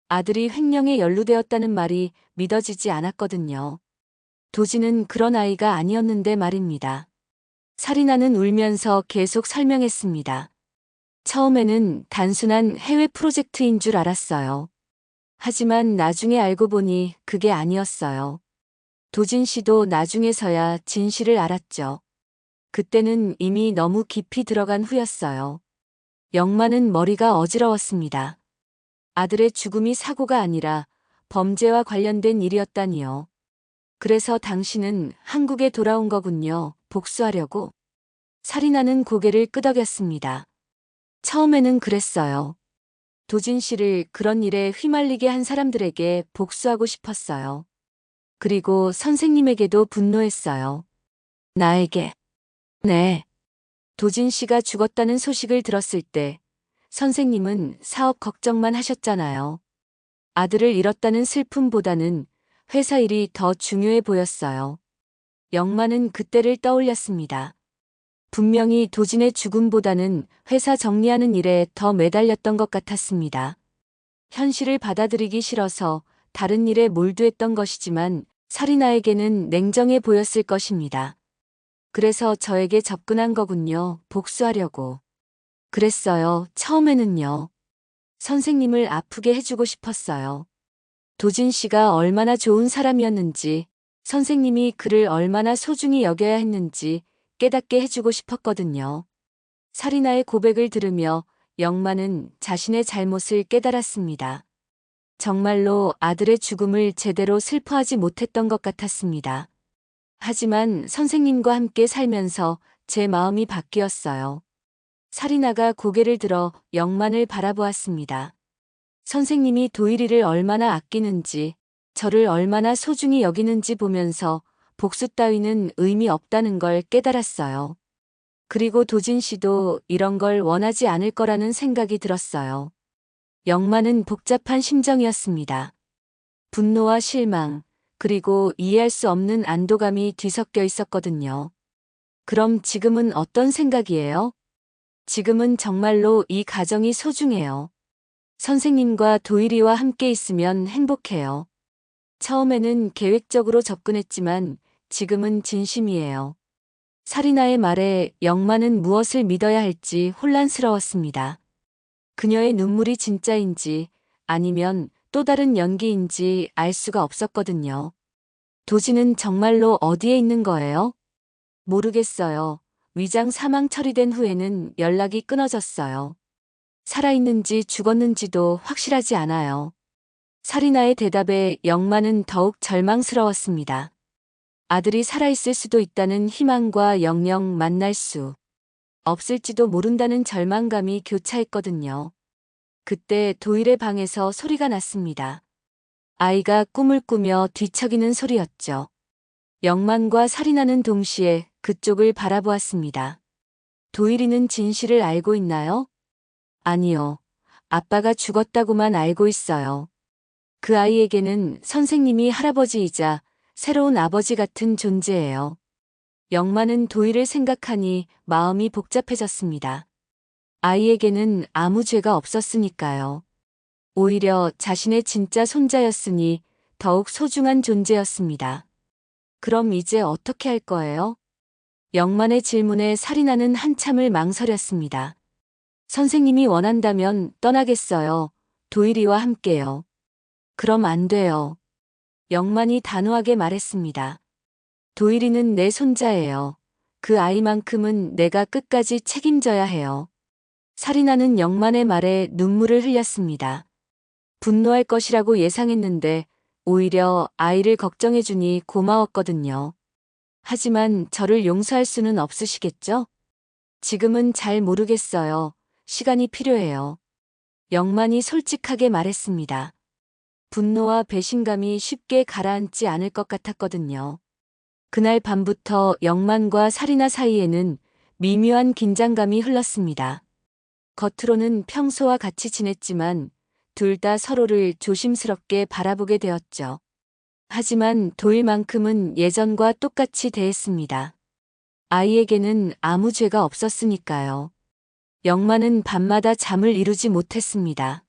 아들이 횡령에 연루되었다는 말이 믿어지지 않았거든요. 도진은 그런 아이가 아니었는데 말입니다. 살인아는 울면서 계속 설명했습니다. 처음에는 단순한 해외 프로젝트인 줄 알았어요. 하지만 나중에 알고 보니 그게 아니었어요. 도진 씨도 나중에서야 진실을 알았죠. 그때는 이미 너무 깊이 들어간 후였어요. 영만은 머리가 어지러웠습니다. 아들의 죽음이 사고가 아니라 범죄와 관련된 일이었다니요. 그래서 당신은 한국에 돌아온 거군요. 복수하려고. 살인아는 고개를 끄덕였습니다. 처음에는 그랬어요. 도진 씨를 그런 일에 휘말리게 한 사람들에게 복수하고 싶었어요. 그리고 선생님에게도 분노했어요. 나에게. 네. 도진 씨가 죽었다는 소식을 들었을 때 선생님은 사업 걱정만 하셨잖아요. 아들을 잃었다는 슬픔보다는 회사 일이 더 중요해 보였어요. 영만은 그때를 떠올렸습니다. 분명히 도진의 죽음보다는 회사 정리하는 일에 더 매달렸던 것 같았습니다. 현실을 받아들이기 싫어서 다른 일에 몰두했던 것이지만 살인아에게는 냉정해 보였을 것입니다. 그래서 저에게 접근한 거군요. 복수하려고. 그랬어요. 처음에는요. 선생님을 아프게 해주고 싶었어요. 도진 씨가 얼마나 좋은 사람이었는지, 선생님이 그를 얼마나 소중히 여겨야 했는지 깨닫게 해주고 싶었거든요. 살인아의 고백을 들으며 영만은 자신의 잘못을 깨달았습니다. 정말로 아들의 죽음을 제대로 슬퍼하지 못했던 것 같았습니다. 하지만 선생님과 함께 살면서 제 마음이 바뀌었어요. 살인아가 고개를 들어 영만을 바라보았습니다. 선생님이 도일이를 얼마나 아끼는지, 저를 얼마나 소중히 여기는지 보면서 복수 따위는 의미 없다는 걸 깨달았어요. 그리고 도진 씨도 이런 걸 원하지 않을 거라는 생각이 들었어요. 영만은 복잡한 심정이었습니다. 분노와 실망, 그리고 이해할 수 없는 안도감이 뒤섞여 있었거든요. 그럼 지금은 어떤 생각이에요? 지금은 정말로 이 가정이 소중해요. 선생님과 도일이와 함께 있으면 행복해요. 처음에는 계획적으로 접근했지만 지금은 진심이에요. 사리나의 말에 영만은 무엇을 믿어야 할지 혼란스러웠습니다. 그녀의 눈물이 진짜인지 아니면 또 다른 연기인지 알 수가 없었거든요. 도진은 정말로 어디에 있는 거예요? 모르겠어요. 위장 사망 처리된 후에는 연락이 끊어졌어요. 살아있는지 죽었는지도 확실하지 않아요. 사리나의 대답에 영만은 더욱 절망스러웠습니다. 아들이 살아있을 수도 있다는 희망과 영영 만날 수 없을지도 모른다는 절망감이 교차했거든요. 그때 도일의 방에서 소리가 났습니다. 아이가 꿈을 꾸며 뒤척이는 소리였죠. 영만과 사리나는 동시에 그쪽을 바라보았습니다. 도일이는 진실을 알고 있나요? 아니요. 아빠가 죽었다고만 알고 있어요. 그 아이에게는 선생님이 할아버지이자 새로운 아버지 같은 존재예요. 영만은 도일을 생각하니 마음이 복잡해졌습니다. 아이에게는 아무 죄가 없었으니까요. 오히려 자신의 진짜 손자였으니 더욱 소중한 존재였습니다. 그럼 이제 어떻게 할 거예요? 영만의 질문에 사리나는 한참을 망설였습니다. 선생님이 원한다면 떠나겠어요. 도일이와 함께요. 그럼 안 돼요. 영만이 단호하게 말했습니다. 도일이는 내 손자예요. 그 아이만큼은 내가 끝까지 책임져야 해요. 사리나는 영만의 말에 눈물을 흘렸습니다. 분노할 것이라고 예상했는데 오히려 아이를 걱정해주니 고마웠거든요. 하지만 저를 용서할 수는 없으시겠죠? 지금은 잘 모르겠어요. 시간이 필요해요. 영만이 솔직하게 말했습니다. 분노와 배신감이 쉽게 가라앉지 않을 것 같았거든요. 그날 밤부터 영만과 사리나 사이에는 미묘한 긴장감이 흘렀습니다. 겉으로는 평소와 같이 지냈지만 둘 다 서로를 조심스럽게 바라보게 되었죠. 하지만 도일만큼은 예전과 똑같이 대했습니다. 아이에게는 아무 죄가 없었으니까요. 영만은 밤마다 잠을 이루지 못했습니다.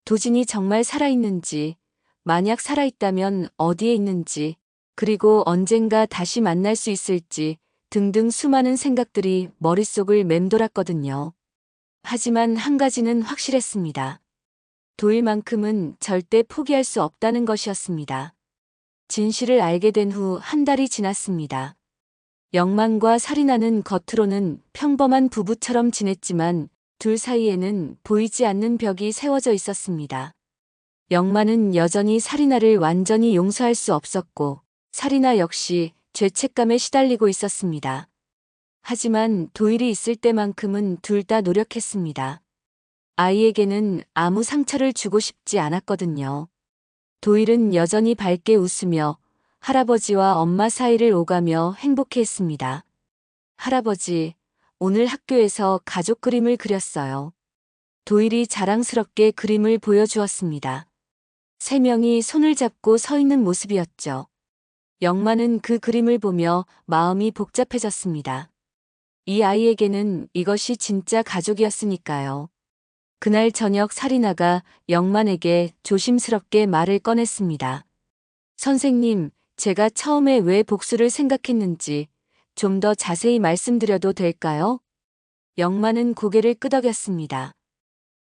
도진이 정말 살아있는지, 만약 살아있다면 어디에 있는지, 그리고 언젠가 다시 만날 수 있을지 등등 수많은 생각들이 머릿속을 맴돌았거든요. 하지만 한 가지는 확실했습니다. 도일만큼은 절대 포기할 수 없다는 것이었습니다. 진실을 알게 된 후 한 달이 지났습니다. 영만과 사리나는 겉으로는 평범한 부부처럼 지냈지만 둘 사이에는 보이지 않는 벽이 세워져 있었습니다. 영만은 여전히 사리나를 완전히 용서할 수 없었고 사리나 역시 죄책감에 시달리고 있었습니다. 하지만 도일이 있을 때만큼은 둘 다 노력했습니다. 아이에게는 아무 상처를 주고 싶지 않았거든요. 도일은 여전히 밝게 웃으며 할아버지와 엄마 사이를 오가며 행복해했습니다. 할아버지, 오늘 학교에서 가족 그림을 그렸어요. 도일이 자랑스럽게 그림을 보여주었습니다. 세 명이 손을 잡고 서 있는 모습이었죠. 영만은 그 그림을 보며 마음이 복잡해졌습니다. 이 아이에게는 이것이 진짜 가족이었으니까요. 그날 저녁 사리나가 영만에게 조심스럽게 말을 꺼냈습니다. 선생님, 제가 처음에 왜 복수를 생각했는지 좀 더 자세히 말씀드려도 될까요? 영만은 고개를 끄덕였습니다.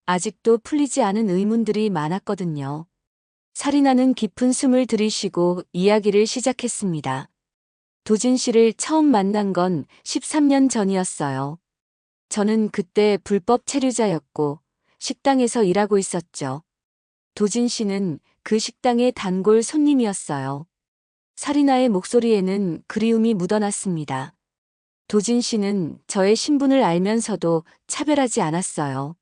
아직도 풀리지 않은 의문들이 많았거든요. 사리나는 깊은 숨을 들이쉬고 이야기를 시작했습니다. 도진 씨를 처음 만난 건 13년 전이었어요. 저는 그때 불법 체류자였고 식당에서 일하고 있었죠. 도진 씨는 그 식당의 단골 손님이었어요. 사리나의 목소리에는 그리움이 묻어났습니다. 도진 씨는 저의 신분을 알면서도 차별하지 않았어요.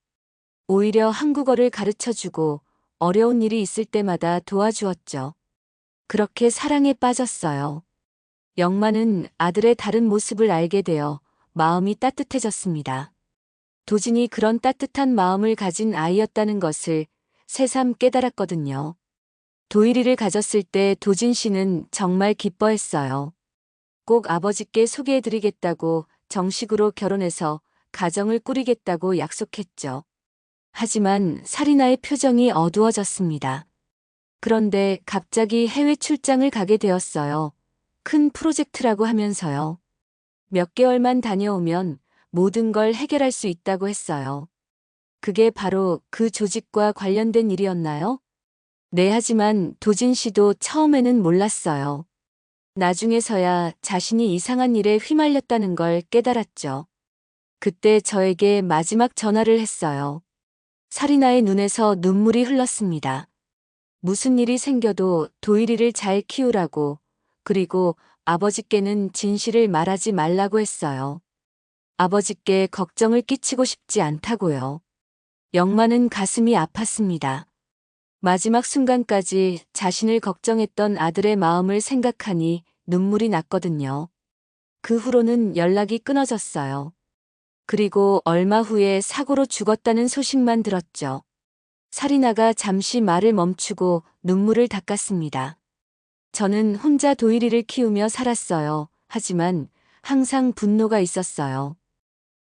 오히려 한국어를 가르쳐주고 어려운 일이 있을 때마다 도와주었죠. 그렇게 사랑에 빠졌어요. 영만은 아들의 다른 모습을 알게 되어 마음이 따뜻해졌습니다. 도진이 그런 따뜻한 마음을 가진 아이였다는 것을 새삼 깨달았거든요. 도일이를 가졌을 때 도진 씨는 정말 기뻐했어요. 꼭 아버지께 소개해드리겠다고 정식으로 결혼해서 가정을 꾸리겠다고 약속했죠. 하지만 사리나의 표정이 어두워졌습니다. 그런데 갑자기 해외 출장을 가게 되었어요. 큰 프로젝트라고 하면서요. 몇 개월만 다녀오면 모든 걸 해결할 수 있다고 했어요. 그게 바로 그 조직과 관련된 일이었나요? 네, 하지만 도진 씨도 처음에는 몰랐어요. 나중에서야 자신이 이상한 일에 휘말렸다는 걸 깨달았죠. 그때 저에게 마지막 전화를 했어요. 사리나의 눈에서 눈물이 흘렀습니다. 무슨 일이 생겨도 도일이를 잘 키우라고, 그리고 아버지께는 진실을 말하지 말라고 했어요. 아버지께 걱정을 끼치고 싶지 않다고요. 영만은 가슴이 아팠습니다. 마지막 순간까지 자신을 걱정했던 아들의 마음을 생각하니 눈물이 났거든요. 그 후로는 연락이 끊어졌어요. 그리고 얼마 후에 사고로 죽었다는 소식만 들었죠. 사리나가 잠시 말을 멈추고 눈물을 닦았습니다. 저는 혼자 도일이를 키우며 살았어요. 하지만 항상 분노가 있었어요.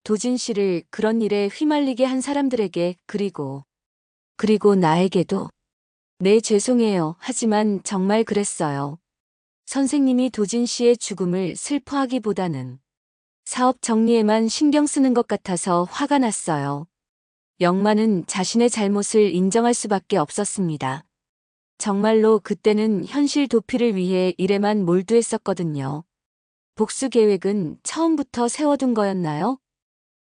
도진 씨를 그런 일에 휘말리게 한 사람들에게 그리고 나에게도. 네, 죄송해요. 하지만 정말 그랬어요. 선생님이 도진 씨의 죽음을 슬퍼하기보다는 사업 정리에만 신경 쓰는 것 같아서 화가 났어요. 영만은 자신의 잘못을 인정할 수밖에 없었습니다. 정말로 그때는 현실 도피를 위해 일에만 몰두했었거든요. 복수 계획은 처음부터 세워둔 거였나요?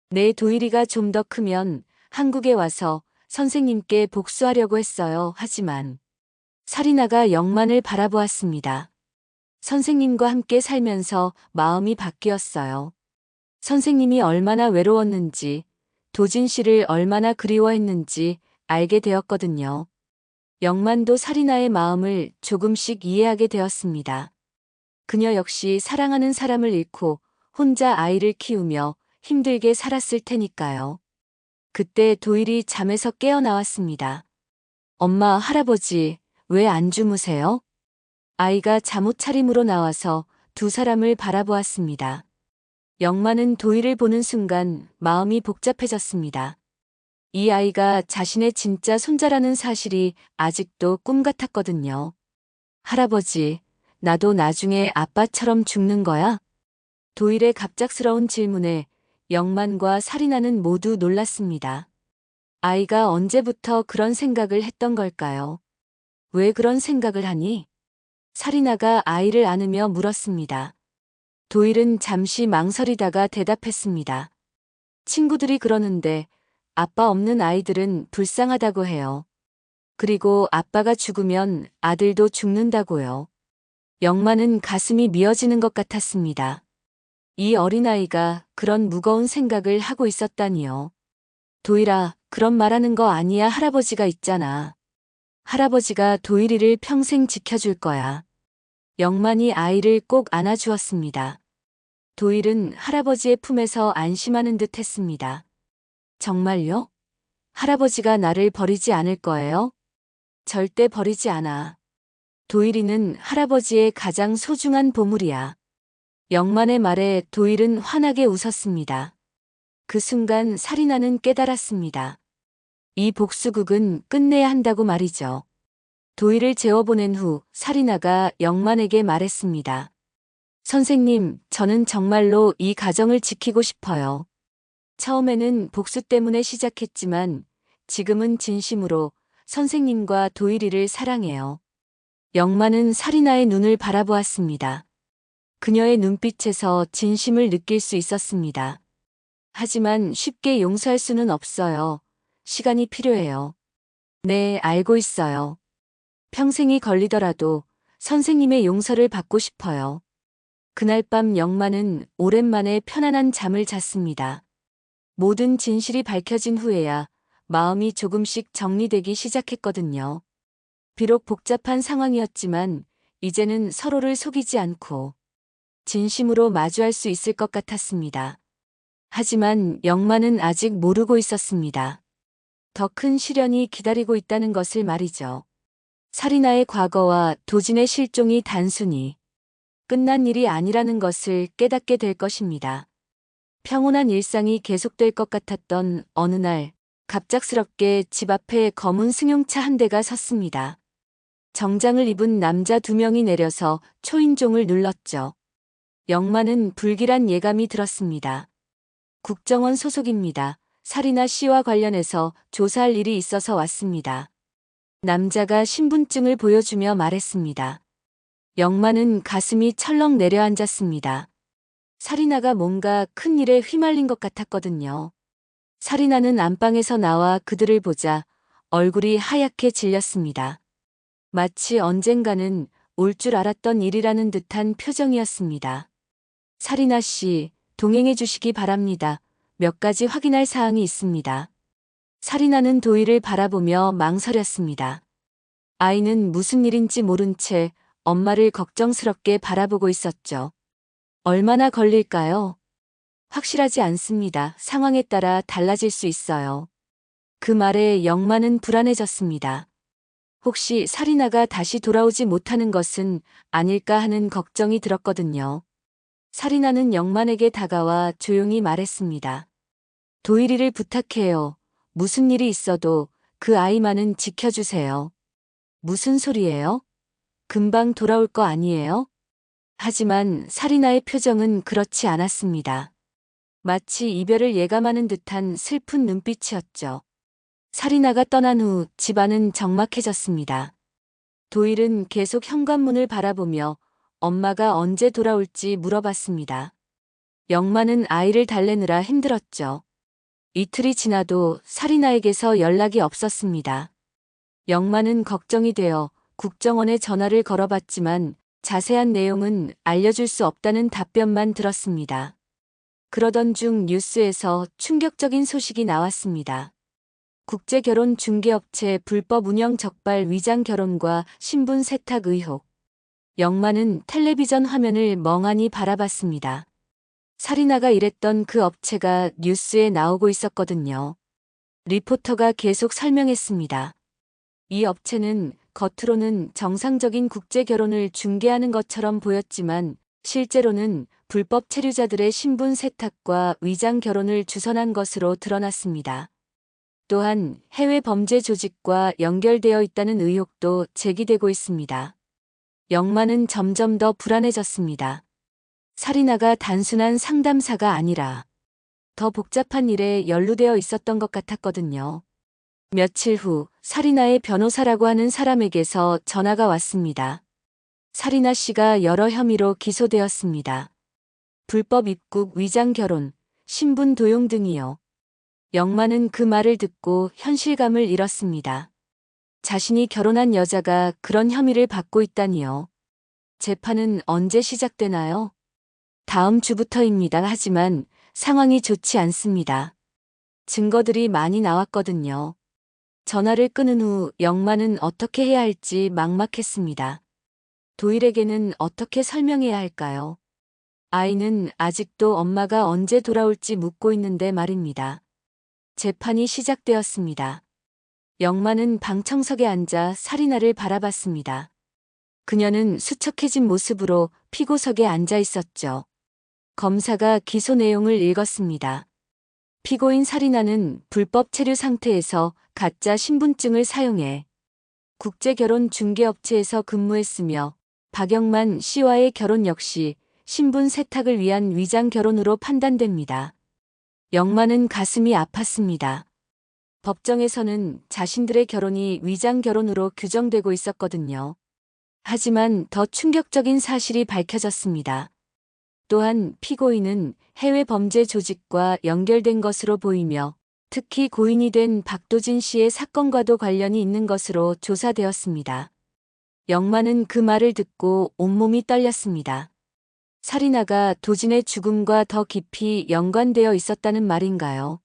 내 도일이가 좀 더 크면 한국에 와서 선생님께 복수하려고 했어요. 하지만 사리나가 영만을 바라보았습니다. 선생님과 함께 살면서 마음이 바뀌었어요. 선생님이 얼마나 외로웠는지, 도진 씨를 얼마나 그리워했는지 알게 되었거든요. 영만도 사리나의 마음을 조금씩 이해하게 되었습니다. 그녀 역시 사랑하는 사람을 잃고 혼자 아이를 키우며 힘들게 살았을 테니까요. 그때 도일이 잠에서 깨어나왔습니다. 엄마, 할아버지, 왜 안 주무세요? 아이가 잠옷 차림으로 나와서 두 사람을 바라보았습니다. 영만은 도일을 보는 순간 마음이 복잡해졌습니다. 이 아이가 자신의 진짜 손자라는 사실이 아직도 꿈 같았거든요. 할아버지, 나도 나중에 아빠처럼 죽는 거야? 도일의 갑작스러운 질문에 영만과 사리나는 모두 놀랐습니다. 아이가 언제부터 그런 생각을 했던 걸까요? 왜 그런 생각을 하니? 사리나가 아이를 안으며 물었습니다. 도일은 잠시 망설이다가 대답했습니다. 친구들이 그러는데 아빠 없는 아이들은 불쌍하다고 해요. 그리고 아빠가 죽으면 아들도 죽는다고요. 영만은 가슴이 미어지는 것 같았습니다. 이 어린아이가 그런 무거운 생각을 하고 있었다니요. 도일아, 그런 말하는 거 아니야. 할아버지가 있잖아. 할아버지가 도일이를 평생 지켜줄 거야. 영만이 아이를 꼭 안아주었습니다. 도일은 할아버지의 품에서 안심하는 듯 했습니다. 정말요? 할아버지가 나를 버리지 않을 거예요? 절대 버리지 않아. 도일이는 할아버지의 가장 소중한 보물이야. 영만의 말에 도일은 환하게 웃었습니다. 그 순간 사리나는 깨달았습니다. 이 복수극은 끝내야 한다고 말이죠. 도일을 재워보낸 후 사리나가 영만에게 말했습니다. 선생님, 저는 정말로 이 가정을 지키고 싶어요. 처음에는 복수 때문에 시작했지만 지금은 진심으로 선생님과 도일이를 사랑해요. 영만은 사리나의 눈을 바라보았습니다. 그녀의 눈빛에서 진심을 느낄 수 있었습니다. 하지만 쉽게 용서할 수는 없어요. 시간이 필요해요. 네, 알고 있어요. 평생이 걸리더라도 선생님의 용서를 받고 싶어요. 그날 밤 영만은 오랜만에 편안한 잠을 잤습니다. 모든 진실이 밝혀진 후에야 마음이 조금씩 정리되기 시작했거든요. 비록 복잡한 상황이었지만 이제는 서로를 속이지 않고 진심으로 마주할 수 있을 것 같았습니다. 하지만 영만은 아직 모르고 있었습니다. 더 큰 시련이 기다리고 있다는 것을 말이죠. 사리나의 과거와 도진의 실종이 단순히 끝난 일이 아니라는 것을 깨닫게 될 것입니다. 평온한 일상이 계속될 것 같았던 어느 날, 갑작스럽게 집 앞에 검은 승용차 한 대가 섰습니다. 정장을 입은 남자 2명이 내려서 초인종을 눌렀죠. 영만은 불길한 예감이 들었습니다. 국정원 소속입니다. 사리나 씨와 관련해서 조사할 일이 있어서 왔습니다. 남자가 신분증을 보여주며 말했습니다. 영만은 가슴이 철렁 내려앉았습니다. 사리나가 뭔가 큰 일에 휘말린 것 같았거든요. 사리나는 안방에서 나와 그들을 보자 얼굴이 하얗게 질렸습니다. 마치 언젠가는 올 줄 알았던 일이라는 듯한 표정이었습니다. 사리나 씨, 동행해 주시기 바랍니다. 몇 가지 확인할 사항이 있습니다. 사리나는 도희를 바라보며 망설였습니다. 아이는 무슨 일인지 모른 채 엄마를 걱정스럽게 바라보고 있었죠. 얼마나 걸릴까요? 확실하지 않습니다. 상황에 따라 달라질 수 있어요. 그 말에 영만은 불안해졌습니다. 혹시 사리나가 다시 돌아오지 못하는 것은 아닐까 하는 걱정이 들었거든요. 사리나는 영만에게 다가와 조용히 말했습니다. 도일이를 부탁해요. 무슨 일이 있어도 그 아이만은 지켜주세요. 무슨 소리예요? 금방 돌아올 거 아니에요? 하지만 사리나의 표정은 그렇지 않았습니다. 마치 이별을 예감하는 듯한 슬픈 눈빛이었죠. 사리나가 떠난 후 집안은 적막해졌습니다. 도일은 계속 현관문을 바라보며 엄마가 언제 돌아올지 물어봤습니다. 영만은 아이를 달래느라 힘들었죠. 이틀이 지나도 사리나에게서 연락이 없었습니다. 영만은 걱정이 되어 국정원에 전화를 걸어봤지만 자세한 내용은 알려줄 수 없다는 답변만 들었습니다. 그러던 중 뉴스에서 충격적인 소식이 나왔습니다. 국제결혼 중개업체 불법 운영 적발 위장 결혼과 신분 세탁 의혹. 영만은 텔레비전 화면을 멍하니 바라봤습니다. 사리나가 일했던 그 업체가 뉴스에 나오고 있었거든요. 리포터가 계속 설명했습니다. 이 업체는 겉으로는 정상적인 국제결혼을 중개하는 것처럼 보였지만 실제로는 불법 체류자들의 신분 세탁과 위장 결혼을 주선한 것으로 드러났습니다. 또한 해외 범죄 조직과 연결되어 있다는 의혹도 제기되고 있습니다. 영만은 점점 더 불안해졌습니다. 사리나가 단순한 상담사가 아니라 더 복잡한 일에 연루되어 있었던 것 같았거든요. 며칠 후 사리나의 변호사라고 하는 사람에게서 전화가 왔습니다. 사리나 씨가 여러 혐의로 기소되었습니다. 불법 입국, 위장 결혼, 신분 도용 등이요. 영만은 그 말을 듣고 현실감을 잃었습니다. 자신이 결혼한 여자가 그런 혐의를 받고 있다니요. 재판은 언제 시작되나요? 다음 주부터입니다. 하지만 상황이 좋지 않습니다. 증거들이 많이 나왔거든요. 전화를 끊은 후 영만은 어떻게 해야 할지 막막했습니다. 도일에게는 어떻게 설명해야 할까요? 아이는 아직도 엄마가 언제 돌아올지 묻고 있는데 말입니다. 재판이 시작되었습니다. 영만은 방청석에 앉아 사리나를 바라봤습니다. 그녀는 수척해진 모습으로 피고석에 앉아 있었죠. 검사가 기소 내용을 읽었습니다. 피고인 사리나는 불법 체류 상태에서 가짜 신분증을 사용해 국제결혼 중개업체에서 근무했으며 박영만 씨와의 결혼 역시 신분 세탁을 위한 위장 결혼으로 판단됩니다. 영만은 가슴이 아팠습니다. 법정에서는 자신들의 결혼이 위장 결혼으로 규정되고 있었거든요. 하지만 더 충격적인 사실이 밝혀졌습니다. 또한 피고인은 해외 범죄 조직과 연결된 것으로 보이며 특히 고인이 된 박도진 씨의 사건과도 관련이 있는 것으로 조사되었습니다. 영만은 그 말을 듣고 온몸이 떨렸습니다. 사리나가 도진의 죽음과 더 깊이 연관되어 있었다는 말인가요?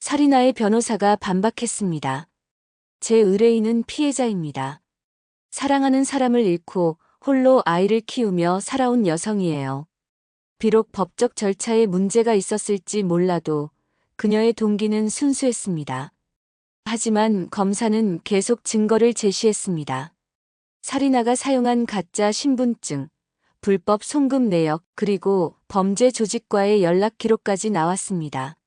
사리나의 변호사가 반박했습니다. 제 의뢰인은 피해자입니다. 사랑하는 사람을 잃고 홀로 아이를 키우며 살아온 여성이에요. 비록 법적 절차에 문제가 있었을지 몰라도 그녀의 동기는 순수했습니다. 하지만 검사는 계속 증거를 제시했습니다. 살인아가 사용한 가짜 신분증, 불법 송금 내역, 그리고 범죄 조직과의 연락 기록까지 나왔습니다.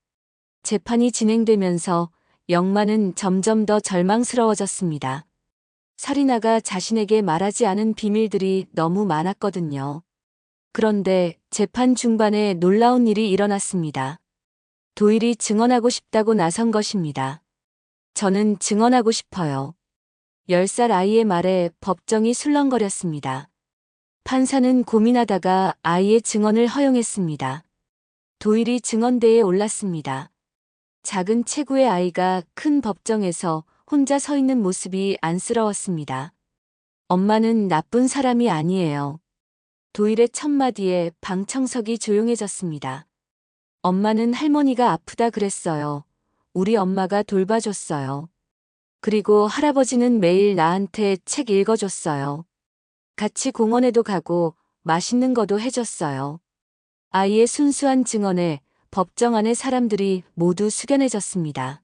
재판이 진행되면서 영만은 점점 더 절망스러워졌습니다. 살인아가 자신에게 말하지 않은 비밀들이 너무 많았거든요. 그런데 재판 중반에 놀라운 일이 일어났습니다. 도일이 증언하고 싶다고 나선 것입니다. 저는 증언하고 싶어요. 10살 아이의 말에 법정이 술렁거렸습니다. 판사는 고민하다가 아이의 증언을 허용했습니다. 도일이 증언대에 올랐습니다. 작은 체구의 아이가 큰 법정에서 혼자 서 있는 모습이 안쓰러웠습니다. 엄마는 나쁜 사람이 아니에요. 도일의 첫마디에 방청석이 조용해졌습니다. 엄마는 할머니가 아프다 그랬어요. 우리 엄마가 돌봐줬어요. 그리고 할아버지는 매일 나한테 책 읽어줬어요. 같이 공원에도 가고 맛있는 거도 해줬어요. 아이의 순수한 증언에 법정 안의 사람들이 모두 숙연해졌습니다.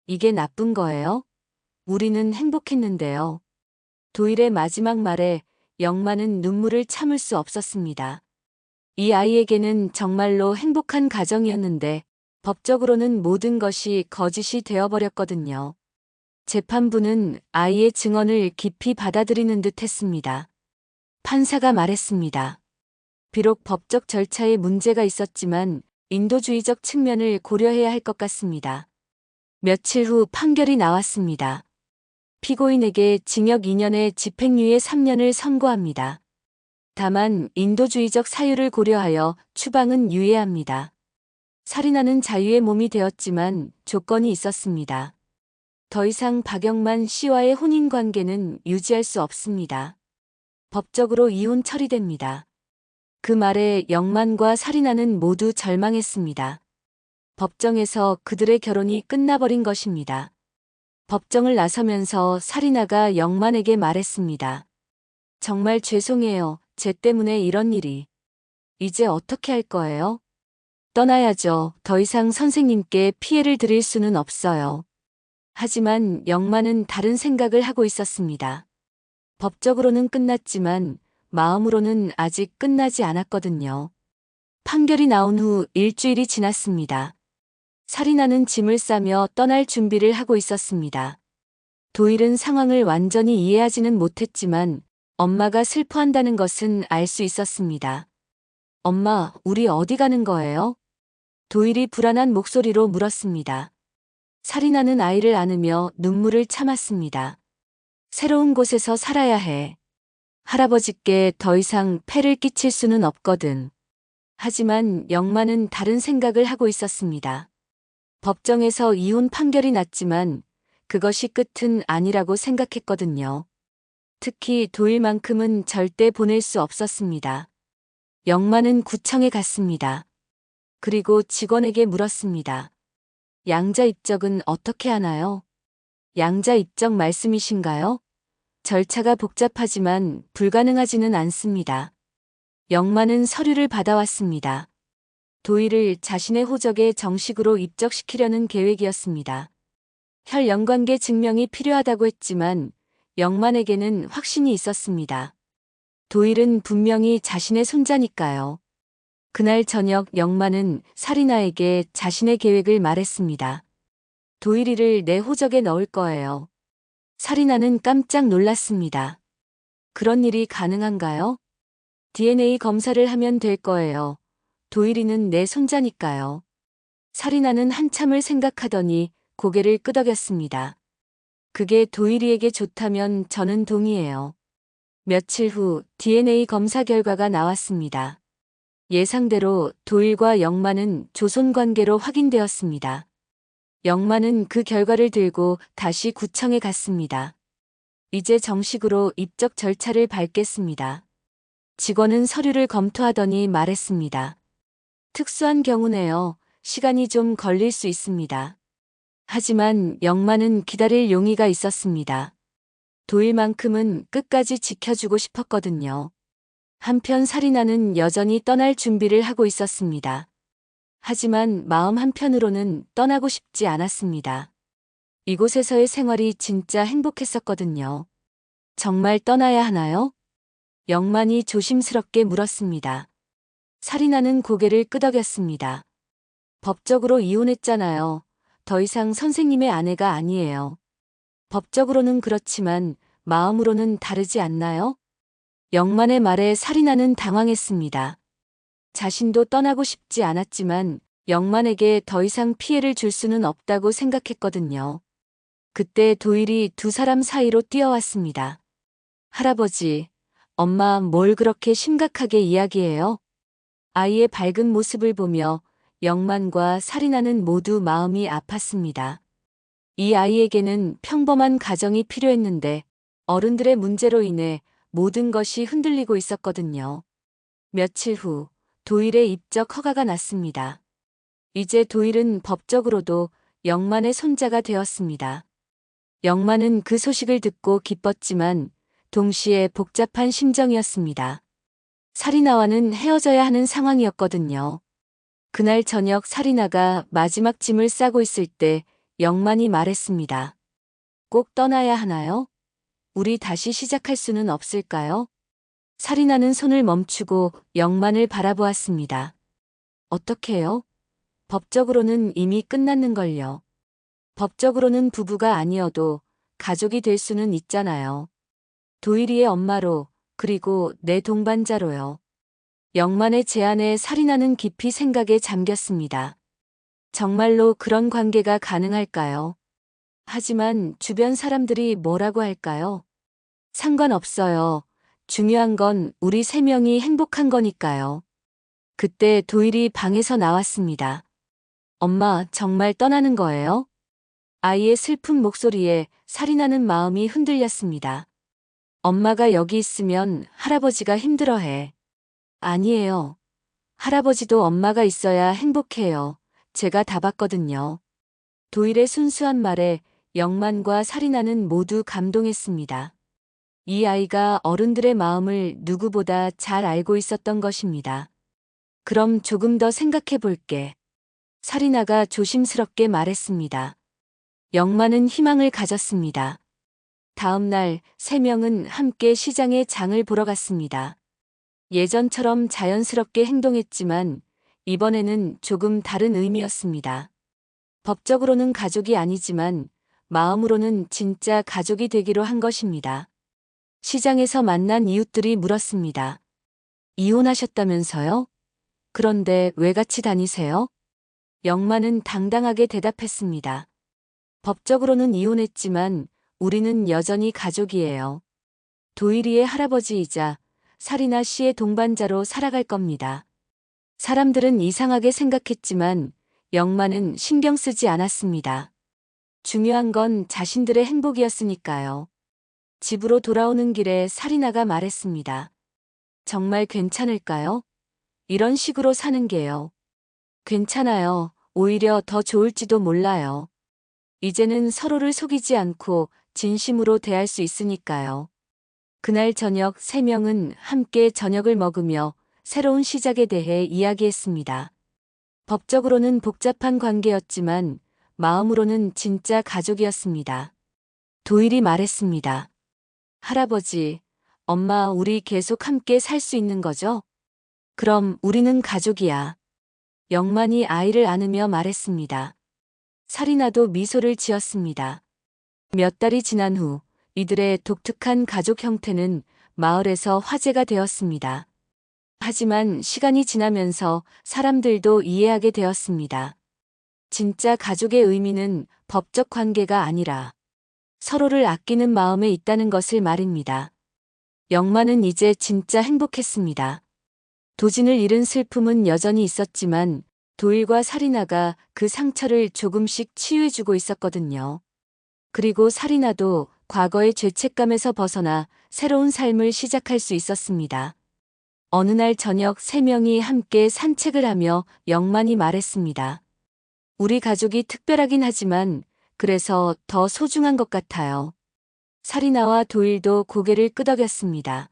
이게 나쁜 거예요? 우리는 행복했는데요. 도일의 마지막 말에 영만은 눈물을 참을 수 없었습니다. 이 아이에게는 정말로 행복한 가정이었는데 법적으로는 모든 것이 거짓이 되어버렸거든요. 재판부는 아이의 증언을 깊이 받아들이는 듯 했습니다. 판사가 말했습니다. 비록 법적 절차에 문제가 있었지만 인도주의적 측면을 고려해야 할 것 같습니다. 며칠 후 판결이 나왔습니다. 피고인에게 징역 2년에 집행유예 3년을 선고합니다. 다만 인도주의적 사유를 고려하여 추방은 유예합니다. 살인하는 자유의 몸이 되었지만 조건이 있었습니다. 더 이상 박영만 씨와의 혼인관계는 유지할 수 없습니다. 법적으로 이혼 처리됩니다. 그 말에 영만과 살인아는 모두 절망했습니다. 법정에서 그들의 결혼이 끝나버린 것입니다. 법정을 나서면서 살인아가 영만에게 말했습니다. 정말 죄송해요. 쟤 때문에 이런 일이. 이제 어떻게 할 거예요? 떠나야죠. 더 이상 선생님께 피해를 드릴 수는 없어요. 하지만 영만은 다른 생각을 하고 있었습니다. 법적으로는 끝났지만 마음으로는 아직 끝나지 않았거든요. 판결이 나온 후 일주일이 지났습니다. 살인아는 짐을 싸며 떠날 준비를 하고 있었습니다. 도일은 상황을 완전히 이해하지는 못했지만 엄마가 슬퍼한다는 것은 알 수 있었습니다. 엄마, 우리 어디 가는 거예요? 도일이 불안한 목소리로 물었습니다. 살인아는 아이를 안으며 눈물을 참았습니다. 새로운 곳에서 살아야 해. 할아버지께 더 이상 폐를 끼칠 수는 없거든. 하지만 영만은 다른 생각을 하고 있었습니다. 법정에서 이혼 판결이 났지만 그것이 끝은 아니라고 생각했거든요. 특히 도일만큼은 절대 보낼 수 없었습니다. 영만은 구청에 갔습니다. 그리고 직원에게 물었습니다. 양자 입적은 어떻게 하나요? 양자 입적 말씀이신가요? 절차가 복잡하지만 불가능하지는 않습니다. 영만은 서류를 받아왔습니다. 도일을 자신의 호적에 정식으로 입적시키려는 계획이었습니다. 혈연관계 증명이 필요하다고 했지만 영만에게는 확신이 있었습니다. 도일은 분명히 자신의 손자니까요. 그날 저녁 영만은 살인아에게 자신의 계획을 말했습니다. 도일이를 내 호적에 넣을 거예요. 살인아는 깜짝 놀랐습니다. 그런 일이 가능한가요? DNA 검사를 하면 될 거예요. 도일이는 내 손자니까요. 살인아는 한참을 생각하더니 고개를 끄덕였습니다. 그게 도일이에게 좋다면 저는 동의해요. 며칠 후 DNA 검사 결과가 나왔습니다. 예상대로 도일과 영만은 조손관계로 확인되었습니다. 영만은 그 결과를 들고 다시 구청에 갔습니다. 이제 정식으로 입적 절차를 밟겠습니다. 직원은 서류를 검토하더니 말했습니다. 특수한 경우네요. 시간이 좀 걸릴 수 있습니다. 하지만 영만은 기다릴 용의가 있었습니다. 도일만큼은 끝까지 지켜주고 싶었거든요. 한편 사리나는 여전히 떠날 준비를 하고 있었습니다. 하지만 마음 한편으로는 떠나고 싶지 않았습니다. 이곳에서의 생활이 진짜 행복했었거든요. 정말 떠나야 하나요? 영만이 조심스럽게 물었습니다. 사리나는 고개를 끄덕였습니다. 법적으로 이혼했잖아요. 더 이상 선생님의 아내가 아니에요. 법적으로는 그렇지만 마음으로는 다르지 않나요? 영만의 말에 사리나는 당황했습니다. 자신도 떠나고 싶지 않았지만 영만에게 더 이상 피해를 줄 수는 없다고 생각했거든요. 그때 도일이 두 사람 사이로 뛰어왔습니다. 할아버지, 엄마 뭘 그렇게 심각하게 이야기해요? 아이의 밝은 모습을 보며 영만과 사리나는 모두 마음이 아팠습니다. 이 아이에게는 평범한 가정이 필요했는데 어른들의 문제로 인해 모든 것이 흔들리고 있었거든요. 며칠 후 도일의 입적 허가가 났습니다. 이제 도일은 법적으로도 영만의 손자가 되었습니다. 영만은 그 소식을 듣고 기뻤지만 동시에 복잡한 심정이었습니다. 사리나와는 헤어져야 하는 상황이었거든요. 그날 저녁 사리나가 마지막 짐을 싸고 있을 때 영만이 말했습니다. 꼭 떠나야 하나요? 우리 다시 시작할 수는 없을까요? 사리나는 손을 멈추고 영만을 바라보았습니다. 어떻게요? 법적으로는 이미 끝났는걸요. 법적으로는 부부가 아니어도 가족이 될 수는 있잖아요. 도일이의 엄마로, 그리고 내 동반자로요. 영만의 제안에 사리나는 깊이 생각에 잠겼습니다. 정말로 그런 관계가 가능할까요? 하지만 주변 사람들이 뭐라고 할까요? 상관없어요. 중요한 건 우리 세 명이 행복한 거니까요. 그때 도일이 방에서 나왔습니다. 엄마, 정말 떠나는 거예요? 아이의 슬픈 목소리에 사리나는 마음이 흔들렸습니다. 엄마가 여기 있으면 할아버지가 힘들어해. 아니에요. 할아버지도 엄마가 있어야 행복해요. 제가 다 봤거든요. 도일의 순수한 말에 영만과 사리나는 모두 감동했습니다. 이 아이가 어른들의 마음을 누구보다 잘 알고 있었던 것입니다. 그럼 조금 더 생각해 볼게. 사리나가 조심스럽게 말했습니다. 영만은 희망을 가졌습니다. 다음 날 세 명은 함께 시장에 장을 보러 갔습니다. 예전처럼 자연스럽게 행동했지만 이번에는 조금 다른 의미였습니다. 법적으로는 가족이 아니지만 마음으로는 진짜 가족이 되기로 한 것입니다. 시장에서 만난 이웃들이 물었습니다. 이혼하셨다면서요? 그런데 왜 같이 다니세요? 영만은 당당하게 대답했습니다. 법적으로는 이혼했지만 우리는 여전히 가족이에요. 도일이의 할아버지이자 사리나 씨의 동반자로 살아갈 겁니다. 사람들은 이상하게 생각했지만 영만은 신경 쓰지 않았습니다. 중요한 건 자신들의 행복이었으니까요. 집으로 돌아오는 길에 사리나가 말했습니다. 정말 괜찮을까요? 이런 식으로 사는 게요. 괜찮아요. 오히려 더 좋을지도 몰라요. 이제는 서로를 속이지 않고 진심으로 대할 수 있으니까요. 그날 저녁 세 명은 함께 저녁을 먹으며 새로운 시작에 대해 이야기했습니다. 법적으로는 복잡한 관계였지만 마음으로는 진짜 가족이었습니다. 도일이 말했습니다. 할아버지, 엄마, 우리 계속 함께 살 수 있는 거죠? 그럼 우리는 가족이야. 영만이 아이를 안으며 말했습니다. 사리나도 미소를 지었습니다. 몇 달이 지난 후 이들의 독특한 가족 형태는 마을에서 화제가 되었습니다. 하지만 시간이 지나면서 사람들도 이해하게 되었습니다. 진짜 가족의 의미는 법적 관계가 아니라 서로를 아끼는 마음에 있다는 것을 말입니다. 영만은 이제 진짜 행복했습니다. 도진을 잃은 슬픔은 여전히 있었지만 도일과 사리나가 그 상처를 조금씩 치유해주고 있었거든요. 그리고 사리나도 과거의 죄책감에서 벗어나 새로운 삶을 시작할 수 있었습니다. 어느 날 저녁 세 명이 함께 산책을 하며 영만이 말했습니다. 우리 가족이 특별하긴 하지만 그래서 더 소중한 것 같아요. 사리나와 도일도 고개를 끄덕였습니다.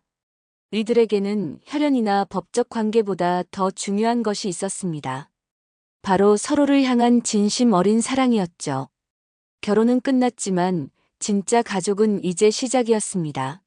이들에게는 혈연이나 법적 관계보다 더 중요한 것이 있었습니다. 바로 서로를 향한 진심 어린 사랑이었죠. 결혼은 끝났지만 진짜 가족은 이제 시작이었습니다.